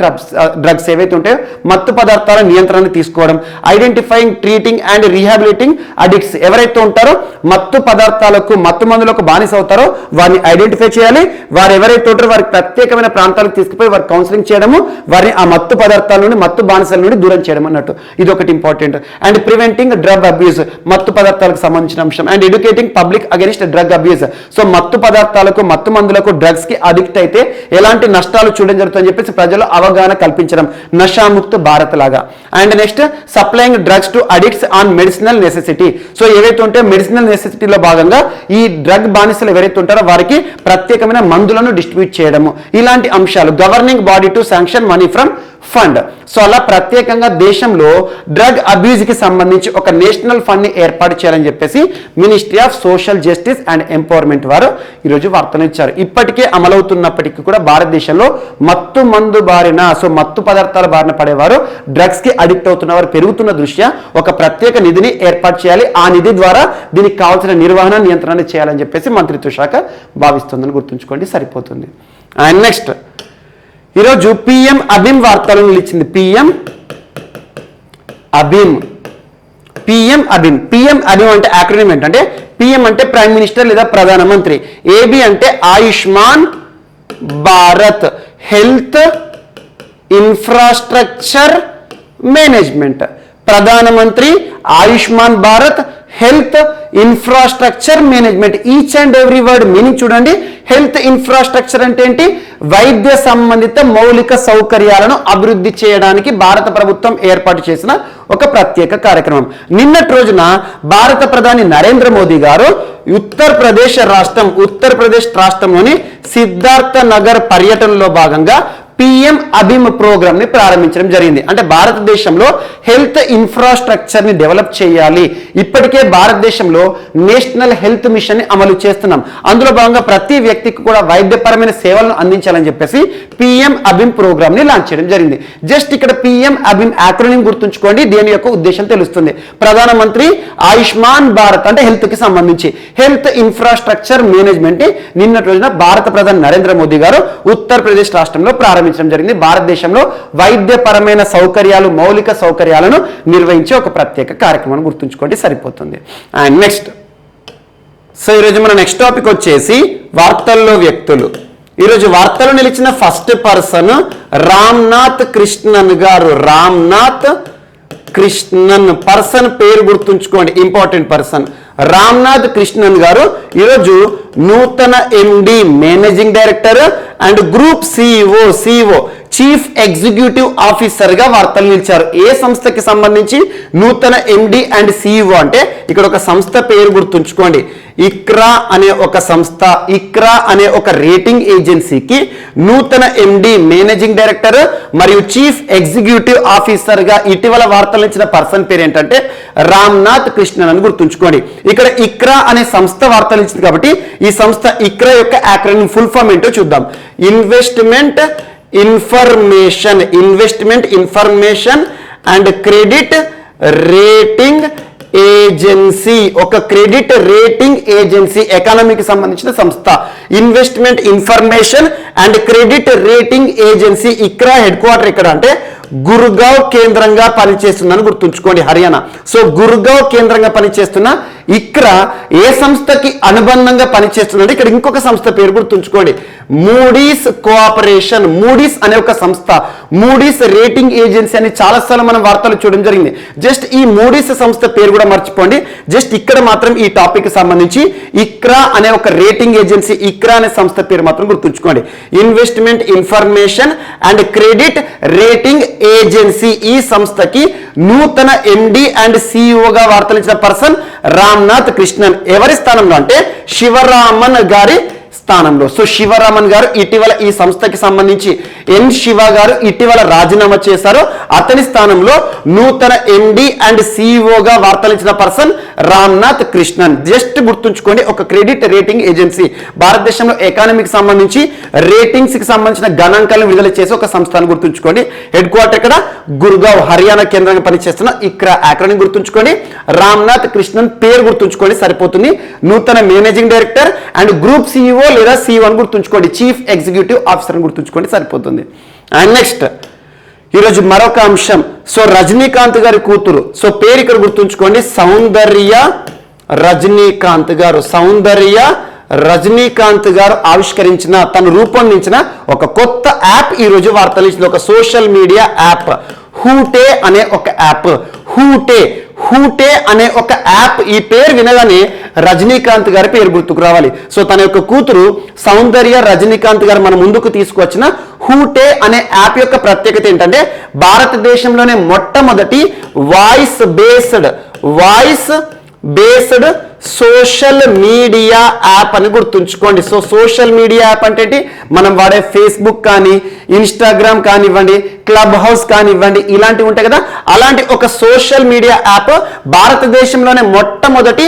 drugs ఏవైతే ఉంటాయో మత్తు పదార్థాల నియంత్రణ తీసుకోవడం, identifying treating and rehabilitating addicts. ఎవరైతే ఉంటారో మత్తు పదార్థాలకు మత్తు మందులకు బానిస అవుతారో వారిని ఐడెంటిఫై చేయాలి. వారు ఎవరైతే ఉంటారో వారికి ప్రత్యేకమైన ప్రాంతాలకు తీసుకుపోయి వారికి కౌన్సిలింగ్ చేయడము, వారిని ఆ మత్తు పదార్థాల నుండి మత్తు బానిసల నుండి దూరం చేయడం అన్నట్టు. ఇది ఒకటి important. And preventing drug abuse, మత్తు పదార్థాలకు సంబంధించిన అంశం. And educating public against drug abuse. So మత్తు పదార్థాలకు మత్తు మందులకు డ్రగ్స్ కి అడిక్ట్ అయితే ఎలాంటి నష్టాలు చూడడం జరుగుతుందని చెప్పేసి ప్రజలు అవగాహన కల్పించడం, నషాముక్త భారత్ లాగా. And next supplying drugs to addicts on medicinal necessity. So ఏవైతే ఉంటే మెడిసినల్ నెసెసిటీలో భాగంగా ఈ డ్రగ్ బానిసలు ఎవరైతే ఉంటారో వారికి ప్రత్యేకమైన మందులను డిస్ట్రిబ్యూట్ చేయడము, ఇలాంటి అంశాలు. Governing body to sanction money from fund. So అలా ప్రత్యేకంగా దేశంలో డ్రగ్ అబ్యూజ్ కి సంబంధించి ఒక నేషనల్ ఫండ్ ని ఏర్పాటు చేయాలని చెప్పేసి ministry of social justice and empowerment వారు ఈరోజు వార్తలు ఇచ్చారు. ఇప్పటికే అమలవుతున్నప్పటికీ కూడా భారతదేశంలో మత్తు మందు బారిన, సో మత్తు పదార్థాల బారిన పడేవారు, డ్రగ్స్ కి అడిక్ట్ అవుతున్న వారు పెరుగుతున్న దృష్ట్యా ఒక ప్రత్యేక నిధిని ఏర్పాటు చేయాలి. ఆ నిధి ద్వారా దీనికి కావాల్సిన నిర్వహణ నియంత్రణ చేయాలని చెప్పేసి మంత్రిత్వ శాఖ భావిస్తుందని గుర్తుంచుకోండి, సరిపోతుంది. అండ్ నెక్స్ట్ ఈరోజు పిఎం అభిమ్ వార్తలను నిలిచింది. పిఎం అభిమ్ అంటే యాక్రోనిమ్ ఏంటంటే పిఎం అంటే ప్రైమ్ మినిస్టర్ లేదా ప్రధానమంత్రి, ఏబి అంటే Ayushman Bharat health infrastructure management. ప్రధానమంత్రి Ayushman Bharat health infrastructure management. Each and every word meaning చూడండి. హెల్త్ ఇన్ఫ్రాస్ట్రక్చర్ అంటే ఏంటి? వైద్య సంబంధిత మౌలిక సౌకర్యాలను అభివృద్ధి చేయడానికి భారత ప్రభుత్వం ఏర్పాటు చేసిన ఒక ప్రత్యేక కార్యక్రమం. నిన్నటి రోజున భారత ప్రధాని నరేంద్ర మోదీ గారు ఉత్తరప్రదేశ్ రాష్ట్రంలోని సిద్ధార్థ నగర్ పర్యటనలో భాగంగా పిఎం అభిమ్ ప్రోగ్రామ్ ని ప్రారంభించడం జరిగింది. అంటే భారతదేశంలో హెల్త్ ఇన్ఫ్రాస్ట్రక్చర్ ని డెవలప్ చేయాలి. ఇప్పటికే భారతదేశంలో నేషనల్ హెల్త్ మిషన్ ని అమలు చేస్తున్నాం. అందులో భాగంగా ప్రతి వ్యక్తికి కూడా వైద్యపరమైన సేవలను అందించాలని చెప్పేసి పిఎం అభిమ్ ప్రోగ్రామ్ ని లాంచ్ చేయడం జరిగింది. జస్ట్ ఇక్కడ పిఎం అభిమ్ యాక్రోనిమ్ గుర్తుంచుకోండి, దేని యొక్క ఉద్దేశం తెలుస్తుంది. ప్రధానమంత్రి ఆయుష్మాన్ భారత్ అంటే హెల్త్ కి సంబంధించి, హెల్త్ ఇన్ఫ్రాస్ట్రక్చర్ మేనేజ్మెంట్ ని నిన్నటి రోజున భారత ప్రధాని నరేంద్ర మోదీ గారు ఉత్తరప్రదేశ్ రాష్ట్రంలో ప్రారంభించడం జరిగింది. భారతదేశంలో వైద్యపరమైన సౌకర్యాలు, మౌలిక సౌకర్యాలను నిర్వహించే ఒక ప్రత్యేక కార్యక్రమాన్ని గుర్తుంచుకోండి, సరిపోతుంది. అండ్ నెక్స్ట్, సో ఈరోజు మన నెక్స్ట్ టాపిక్ వచ్చేసి వార్తల్లో వ్యక్తులు. ఈరోజు వార్తలు నిలిచిన ఫస్ట్ పర్సన్ రామ్నాథ్ కృష్ణన్ గారు. రామ్నాథ్ కృష్ణన్ పర్సన్ పేరు గుర్తుంచుకోండి, ఇంపార్టెంట్ పర్సన్. రామ్నాథ్ కృష్ణన్ గారు ఈరోజు నూతన MD, managing director and group CEO chief executive officer గా వార్తలు నిలిచారు. ఏ సంస్థకి సంబంధించి నూతన ఎండి అండ్ సిఇఓ అంటే ఇక్కడ ఒక సంస్థ పేరు గుర్తుంచుకోండి. ఇక్రా అనే ఒక సంస్థ, ఇక్రా అనే ఒక రేటింగ్ ఏజెన్సీకి నూతన ఎండి, మేనేజింగ్ డైరెక్టర్ మరియు చీఫ్ ఎగ్జిక్యూటివ్ ఆఫీసర్ గా ఇటీవల వార్తలు ఇచ్చిన పర్సన్ పేరు ఏంటంటే రామ్నాథ్ కృష్ణన్ అని గుర్తుంచుకోండి. ఇక్కడ ఇక్రా అనే సంస్థ వార్తలు ఇచ్చింది కాబట్టి ఈ సంస్థ ఇక్రా యొక్క యాక్రోనిమ్ ఫుల్ ఫామ్ ఏంటో చూద్దాం. Investment information and credit rating agency. ఒక క్రెడిట్ రేటింగ్ ఏజెన్సీ, ఎకానమీకి సంబంధించిన సంస్థ. Investment information and credit rating agency. Iqra head quarter ఎక్కడ అంటే గుర్గావ్ కేంద్రంగా పనిచేస్తుందని గుర్తుంచుకోండి, హర్యానా. సో గుర్గావ్ కేంద్రంగా పనిచేస్తున్న ఇక్రా ఏ సంస్థకి అనుబంధంగా పనిచేస్తుందంటే ఇక్కడ ఇంకొక సంస్థ పేరు గుర్తుంచుకోండి, మూడీస్ కోఆపరేషన్. మూడీస్ అనే ఒక సంస్థ, మూడీస్ రేటింగ్ ఏజెన్సీ అని చాలాసార్లు మనం వార్తలు చూడడం జరిగింది. జస్ట్ ఈ మూడీస్ సంస్థ పేరు కూడా మర్చిపోండి. జస్ట్ ఇక్కడ మాత్రం ఈ టాపిక్ సంబంధించి ఇక్రా అనే ఒక రేటింగ్ ఏజెన్సీ, ఇక్రా అనే సంస్థ పేరు మాత్రం గుర్తుంచుకోండి. Investment information and credit rating agency. ఈ సంస్థకి నూతన ఎండి అండ్ సిఇఓగా వార్తలు ఇచ్చిన పర్సన్ రామ్నాథ్ కృష్ణన్. ఎవరి స్థానంలో అంటే శివరామన్ గారి స్థానంలో. సో శివరామన్ గారు ఇటీవల ఈ సంస్థకి సంబంధించి ఎన్ శివ గారు ఇటీవల రాజీనామా చేశారు. అతని స్థానంలో నూతన ఎండి అండ్ సిఇఓగా వార్తలించిన పర్సన్ రామ్నాథ్ కృష్ణన్. జస్ట్ గుర్తుంచుకోండి, ఒక క్రెడిట్ రేటింగ్ ఏజెన్సీ, భారతదేశంలో ఎకానమీకి సంబంధించి రేటింగ్స్ కి సంబంధించిన గణాంకాలను విడుదల చేసి ఒక సంస్థను గుర్తుంచుకోండి. హెడ్ క్వార్టర్ ఇక్కడ గుర్గావ్, హర్యానా కేంద్రంగా పనిచేస్తున్న ఇక్రా యాక్రోనిమ్ గుర్తుంచుకోండి. రామ్నాథ్ కృష్ణన్ పేరు గుర్తుంచుకోండి, సరిపోతుంది. నూతన managing director and group CEO లేదా సిఇఓ అని గుర్తుంచుకోండి, చీఫ్ ఎగ్జిక్యూటివ్ ఆఫీసర్ అని గుర్తుంచుకోండి, సరిపోతుంది. అండ్ నెక్స్ట్ ఈరోజు మరొక అంశం, సో రజనీకాంత్ గారి కూతురు, సో పేరు ఇక్కడ గుర్తుంచుకోండి, సౌందర్య రజనీకాంత్ గారు. సౌందర్య రజనీకాంత్ గారు ఆవిష్కరించిన, తను రూపొందించిన ఒక కొత్త యాప్ ఈ రోజు వార్తలు ఇచ్చింది. ఒక సోషల్ మీడియా యాప్, హూటే అనే ఒక యాప్. హూటే అనే ఒక యాప్. ఈ పేరు వినగానే రజనీకాంత్ గారి పేరు గుర్తుకు రావాలి. సో తన యొక్క కూతురు సౌందర్య రజనీకాంత్ గారు మన ముందుకు తీసుకువచ్చిన హూటే అనే యాప్ యొక్క ప్రత్యేకత ఏంటంటే, భారతదేశంలోనే మొట్టమొదటి voice based social media app అని గుర్తుంచుకోండి. సో సోషల్ మీడియా యాప్ అంటే ఏంటి? మనం వాడే ఫేస్బుక్ కానీ, ఇన్స్టాగ్రామ్ కానివ్వండి, క్లబ్ హౌస్ కానివ్వండి, ఇలాంటివి ఉంటాయి కదా, అలాంటి ఒక సోషల్ మీడియా యాప్ భారతదేశంలోనే మొట్టమొదటి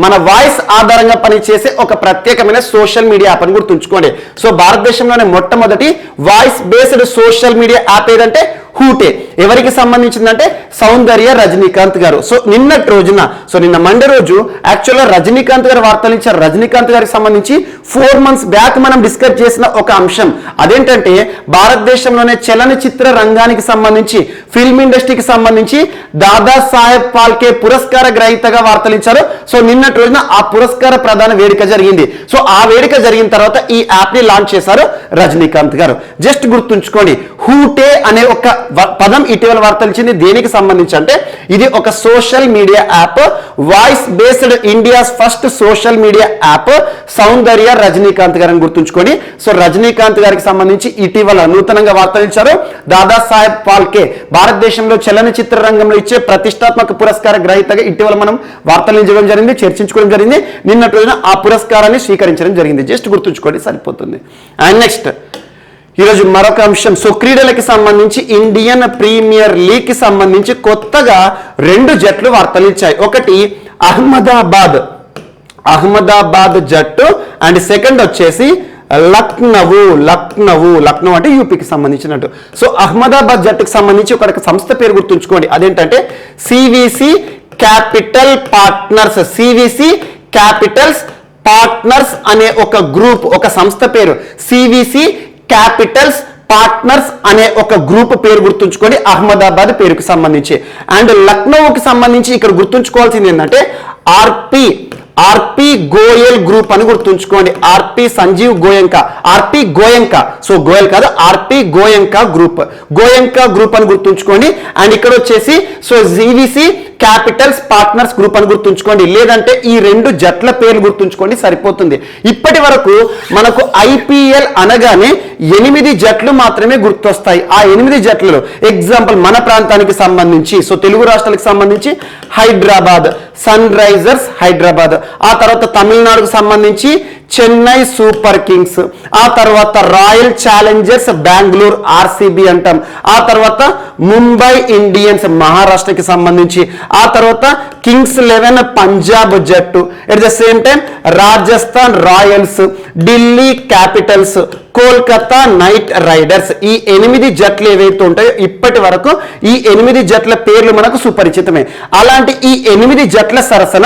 మన వాయిస్ ఆధారంగా పనిచేసే ఒక ప్రత్యేకమైన సోషల్ మీడియా యాప్ అని గుర్తుంచుకోండి. సో భారతదేశంలోనే మొట్టమొదటి voice based social media app ఏదంటే హూటే. ఎవరికి సంబంధించిందంటే సౌందర్య రజనీకాంత్ గారు. సో నిన్నటి రోజున, సో నిన్న మండే రోజు యాక్చువల్గా రజనీకాంత్ గారు వార్తలు ఇచ్చారు. రజనీకాంత్ గారికి సంబంధించి 4 months బ్యాక్ మనం డిస్కస్ చేసిన ఒక అంశం అదేంటంటే, భారతదేశంలోనే చలనచిత్ర రంగానికి సంబంధించి, ఫిల్మ్ ఇండస్ట్రీకి సంబంధించి దాదాసాహెబ్ ఫాల్కే పురస్కార గ్రహీతగా వార్తలు ఇచ్చారు. సో నిన్నటి రోజున ఆ పురస్కార ప్రదాన వేడుక జరిగింది. సో ఆ వేడుక జరిగిన తర్వాత ఈ యాప్ ని లాంచ్ చేశారు రజనీకాంత్ గారు. జస్ట్ గుర్తుంచుకోండి, హూటే అనే ఒక పదం ఇటీవల వార్తలు ఇచ్చింది. దేనికి సంబంధించి అంటే, ఇది ఒక social media app, voice based India's first social media app. Soundarya Rajinikanth గారిని గుర్తుంచుకోండి. సో రజనీకాంత్ గారికి సంబంధించి ఇటీవల నూతనంగా వార్తలు ఇచ్చారు. దాదాసాహెబ్ ఫాల్కే భారతదేశంలో చలనచిత్ర రంగంలో ఇచ్చే ప్రతిష్టాత్మక పురస్కార గ్రహీతగా ఇటీవల మనం వార్తలు ఇవ్వడం జరిగింది, చర్చించుకోవడం జరిగింది. నిన్నటి రోజున ఆ పురస్కారాన్ని స్వీకరించడం జరిగింది. జస్ట్ గుర్తుంచుకోండి, సరిపోతుంది. అండ్ నెక్స్ట్ ఈరోజు మరొక అంశం. సో క్రీడలకి సంబంధించి ఇండియన్ ప్రీమియర్ లీగ్ కి సంబంధించి కొత్తగా 2 జట్లు వార్తలు ఇచ్చాయి. ఒకటి అహ్మదాబాద్ జట్టు అండ్ సెకండ్ వచ్చేసి లక్నో అంటే యూపీకి సంబంధించినట్టు. సో అహ్మదాబాద్ జట్టుకు సంబంధించి ఒక సంస్థ పేరు గుర్తుంచుకోండి, అదేంటంటే CVC capital partners. CVC Capitals partners అనే ఒక గ్రూప్, ఒక సంస్థ పేరు సివిసి క్యాపిటల్స్ పార్ట్నర్స్ అనే ఒక గ్రూప్ పేరు గుర్తుంచుకోండి, అహ్మదాబాద్ పేరుకు సంబంధించి. అండ్ లక్నోకి సంబంధించి ఇక్కడ గుర్తుంచుకోవాల్సింది ఏంటంటే ఆర్పి గోయల్ గ్రూప్ అని గుర్తుంచుకోండి. ఆర్పి సంజీవ్ గోయంకా. సో గోయల్ కాదు, ఆర్పి గోయంకా గ్రూప్ అని గుర్తుంచుకోండి. అండ్ ఇక్కడ వచ్చేసి so GVC Capitals partners group అని గుర్తుంచుకోండి. లేదంటే ఈ 2 జట్ల పేర్లు గుర్తుంచుకోండి, సరిపోతుంది. ఇప్పటి వరకు మనకు ఐపీఎల్ అనగానే 8 జట్లు మాత్రమే గుర్తొస్తాయి. ఆ 8 జట్లలో ఎగ్జాంపుల్ మన ప్రాంతానికి సంబంధించి, సో తెలుగు రాష్ట్రాలకు సంబంధించి హైదరాబాద్ సన్ రైజర్స్ హైదరాబాద్, ఆ తర్వాత తమిళనాడుకు సంబంధించి చెన్నై సూపర్ కింగ్స్, ఆ తర్వాత రాయల్ ఛాలెంజర్స్ బెంగళూరు ఆర్సీబీ అంటాం, ఆ తర్వాత ముంబై ఇండియన్స్ మహారాష్ట్రకి సంబంధించి, ఆ తర్వాత కింగ్స్ 11 పంజాబ్ జట్టు, at the same time Rajasthan Royals, Delhi Capitals, Kolkata night riders. ఈ 8 జట్లు ఏవైతే ఉంటాయో ఇప్పటి వరకు ఈ 8 జట్ల పేర్లు మనకు సుపరిచితమే. అలాంటి ఈ 8 జట్ల సరసన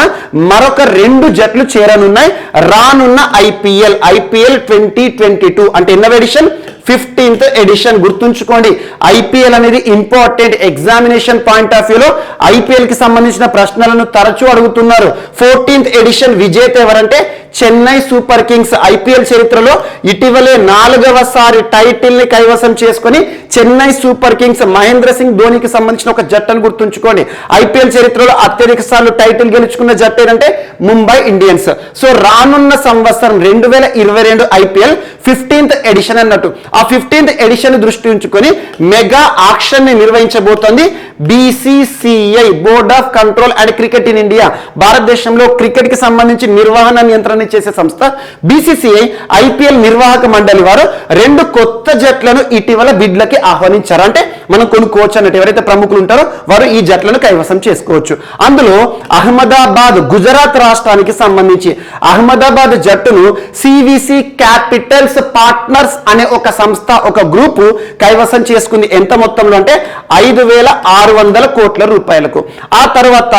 మరొక 2 జట్లు చేరనున్నాయి రానున్న ఐపీఎల్ 2022 అంటే ఎన్నవ ఎడిషన్? 15th edition. గుర్తుంచుకోండి, ఐపీఎల్ అనేది ఇంపార్టెంట్. ఎగ్జామినేషన్ పాయింట్ ఆఫ్ వ్యూలో ఐపీఎల్ కి సంబంధించిన ప్రశ్నలను తరచూ అడుగుతున్నారు. 14th ఎడిషన్ విజేత ఎవరంటే చెన్నై సూపర్ కింగ్స్. ఐపీఎల్ చరిత్రలో ఇటీవలే 4వసారి టైటిల్ ని కైవసం చేసుకొని చెన్నై సూపర్ కింగ్స్ మహేంద్ర సింగ్ ధోనికి సంబంధించిన ఒక జట్టును గుర్తుంచుకోండి. ఐపీఎల్ చరిత్రలో అత్యధిక సార్లు టైటిల్ గెలుచుకున్న జట్టు ఏంటంటే ముంబై ఇండియన్స్. సో రానున్న సంవత్సరం 2022 ఐపీఎల్ 15th ఎడిషన్ అన్నట్టు. ఆ 15th ఎడిషన్ దృష్టి ఉంచుకొని మెగా ఆక్షన్ ని నిర్వహించబోతోంది BCCI, board of control and cricket in India. భారతదేశంలో క్రికెట్ కి సంబంధించి నిర్వహణ నియంత్రణ చేసే సంస్థ బీసీసీఐ. ఐపీఎల్ నిర్వాహక మండలి వారు 2 కొత్త జట్లను ఇటీవల బిడ్లకి ఆహ్వానించారు. అంటే మనం కొనుక్కోవచ్చు అన్నట్టు. ఎవరైతే ప్రముఖులు ఉంటారో వారు ఈ జట్లను కైవసం చేసుకోవచ్చు. అందులో అహ్మదాబాద్, గుజరాత్ రాష్ట్రానికి సంబంధించి అహ్మదాబాద్ జట్టును సివిసి క్యాపిటల్స్ పార్ట్నర్స్ అనే ఒక సంస్థ, ఒక గ్రూపు కైవసం చేసుకుంది. ఎంత మొత్తంలో అంటే 5,600 కోట్ల రూపాయలకు. ఆ తర్వాత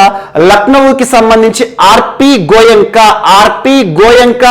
లక్నోకి సంబంధించి ఆర్పి గోయంకా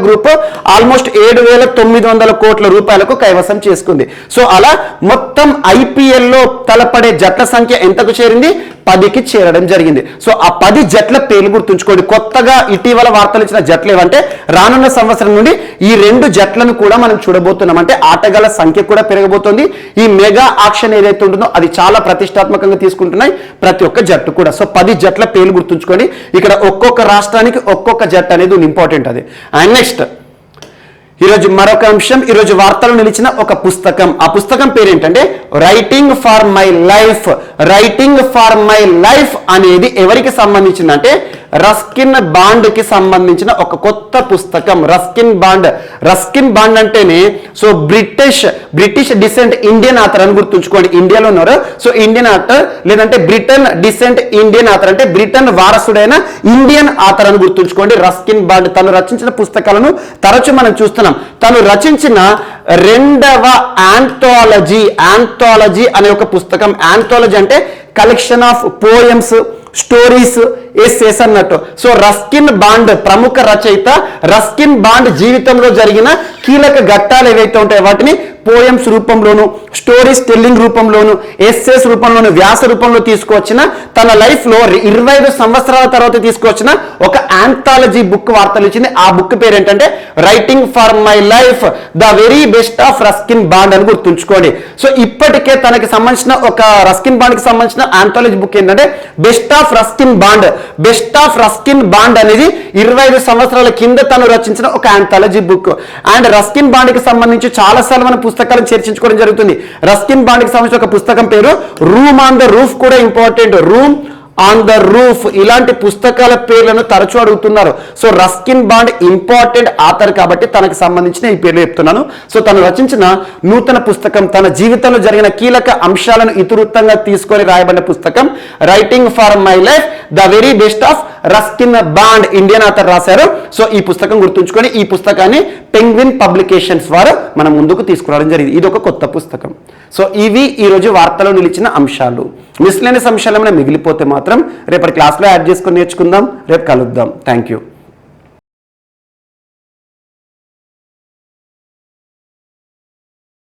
గ్రూప్ ఆల్మోస్ట్ 7,900 కోట్ల రూపాయలకు కైవసం చేసుకుంది. సో అలా మొత్తం IPL లో తలపడే జట్ల సంఖ్య ఎంతకు చేరింది? 10కి చేరడం జరిగింది. సో ఆ 10 జట్ల పేర్లు గుర్తుంచుకోండి. కొత్తగా ఇటీవల వార్తలు ఇచ్చిన జట్లు ఏవంటే రానున్న సంవత్సరం నుండి ఈ 2 జట్లను కూడా మనం చూడబోతున్నాం. అంటే ఆటగాళ్ల సంఖ్య కూడా పెరగబోతోంది. ఈ మెగా ఆక్షన్ ఏదైతే ఉంటుందో అది చాలా ప్రతిష్టాత్మకంగా తీసుకుంటున్నాయి ప్రతి ఒక్క జట్టు కూడా. సో 10 జట్ల పేర్లు గుర్తుంచుకోండి. ఇక్కడ ఒక్కొక్క రాష్ట్రానికి ఒక్కొక్క జట్టు అనేది ఇంపార్టెంట్ అది. అండ్ నెక్స్ట్ ఈరోజు మరొక అంశం, ఈరోజు వార్తలు నిలిచిన ఒక పుస్తకం. ఆ పుస్తకం పేరు ఏంటంటే writing for my life. Writing for my life అనేది ఎవరికి సంబంధించిందంటే రస్కిన్ బాండ్ కి సంబంధించిన ఒక కొత్త పుస్తకం. రస్కిన్ బాండ్ అంటేనే so British descent Indian author అని గుర్తుంచుకోండి. ఇండియాలో ఉన్నారు. సో ఇండియన్ ఆథర్ లేదంటే బ్రిటన్ డిసెంట్ ఇండియన్ ఆథర్ అంటే బ్రిటన్ వారసుడైన ఇండియన్ ఆథర్ అని గుర్తుంచుకోండి. రస్కిన్ బాండ్ తను రచించిన పుస్తకాలను తరచు మనం చూస్తున్నాం. తను రచించిన 2వ ఆంథాలజీ అనే ఒక పుస్తకం. ఆంథాలజీ అంటే collection of poems, stories, essays అన్నట్టు. సో రస్కిన్ బాండ్ ప్రముఖ రచయిత రస్కిన్ బాండ్ జీవితంలో జరిగిన కీలక ఘట్టాలు ఏవైతే ఉంటాయో వాటిని పోయమ్స్ రూపంలోను, స్టోరీస్ టెల్లింగ్ రూపంలోను, ఎస్సేస్ రూపంలోను, వ్యాస రూపంలో తీసుకొచ్చిన తన లైఫ్ లో 25 సంవత్సరాల తర్వాత తీసుకొచ్చిన ఒక ఆంథాలజీ బుక్ వార్తలు ఇచ్చింది. ఆ బుక్ పేరు ఏంటంటే writing for my life the very best of Ruskin bond అని గుర్తుంచుకోండి. సో ఇప్పటికే తనకి సంబంధించిన ఒక రస్కిన్ బాండ్ కి సంబంధించిన ఆంథాలజీ బుక్ ఏంటంటే best of Ruskin bond. Best of Ruskin bond అనేది 25 సంవత్సరాల కింద తను రచించిన ఒక anthology book. And Ruskin bond కి సంబంధించి చాలా సార్లు మన పుస్తకాలను చర్చించుకోవడం జరుగుతుంది. రస్కిన్ బాండ్ కి సంబంధించిన ఒక పుస్తకం పేరు రూమ్ ఆన్ ద రూఫ్ కూడా important. Room on the roof ఇలాంటి పుస్తకాల పేర్లను తరచూ అడుగుతున్నారు. So Ruskin Bond important author కాబట్టి తనకు సంబంధించిన ఈ పేర్లు చెప్తున్నాను. సో తను రచించిన నూతన పుస్తకం, తన జీవితంలో జరిగిన కీలక అంశాలను ఇతివృత్తంగా తీసుకొని రాయబడిన పుస్తకం writing for my life the very best of Ruskin Bond Indian author రాశారు. సో ఈ పుస్తకం గుర్తుంచుకొని ఈ పుస్తకాన్ని పెంగ్విన్ పబ్లికేషన్స్ వారు మనం ముందుకు తీసుకురావడం జరిగింది. ఇది ఒక కొత్త పుస్తకం. సో ఇవి ఈరోజు వార్తలో నిలిచిన అంశాలు. మిస్లేనియస్ అంశాలు ఏమైనా మిగిలిపోతే మాత్రం రేపటి క్లాస్లో యాడ్ చేసుకొని నేర్చుకుందాం. రేపు కలుద్దాం. Thank you.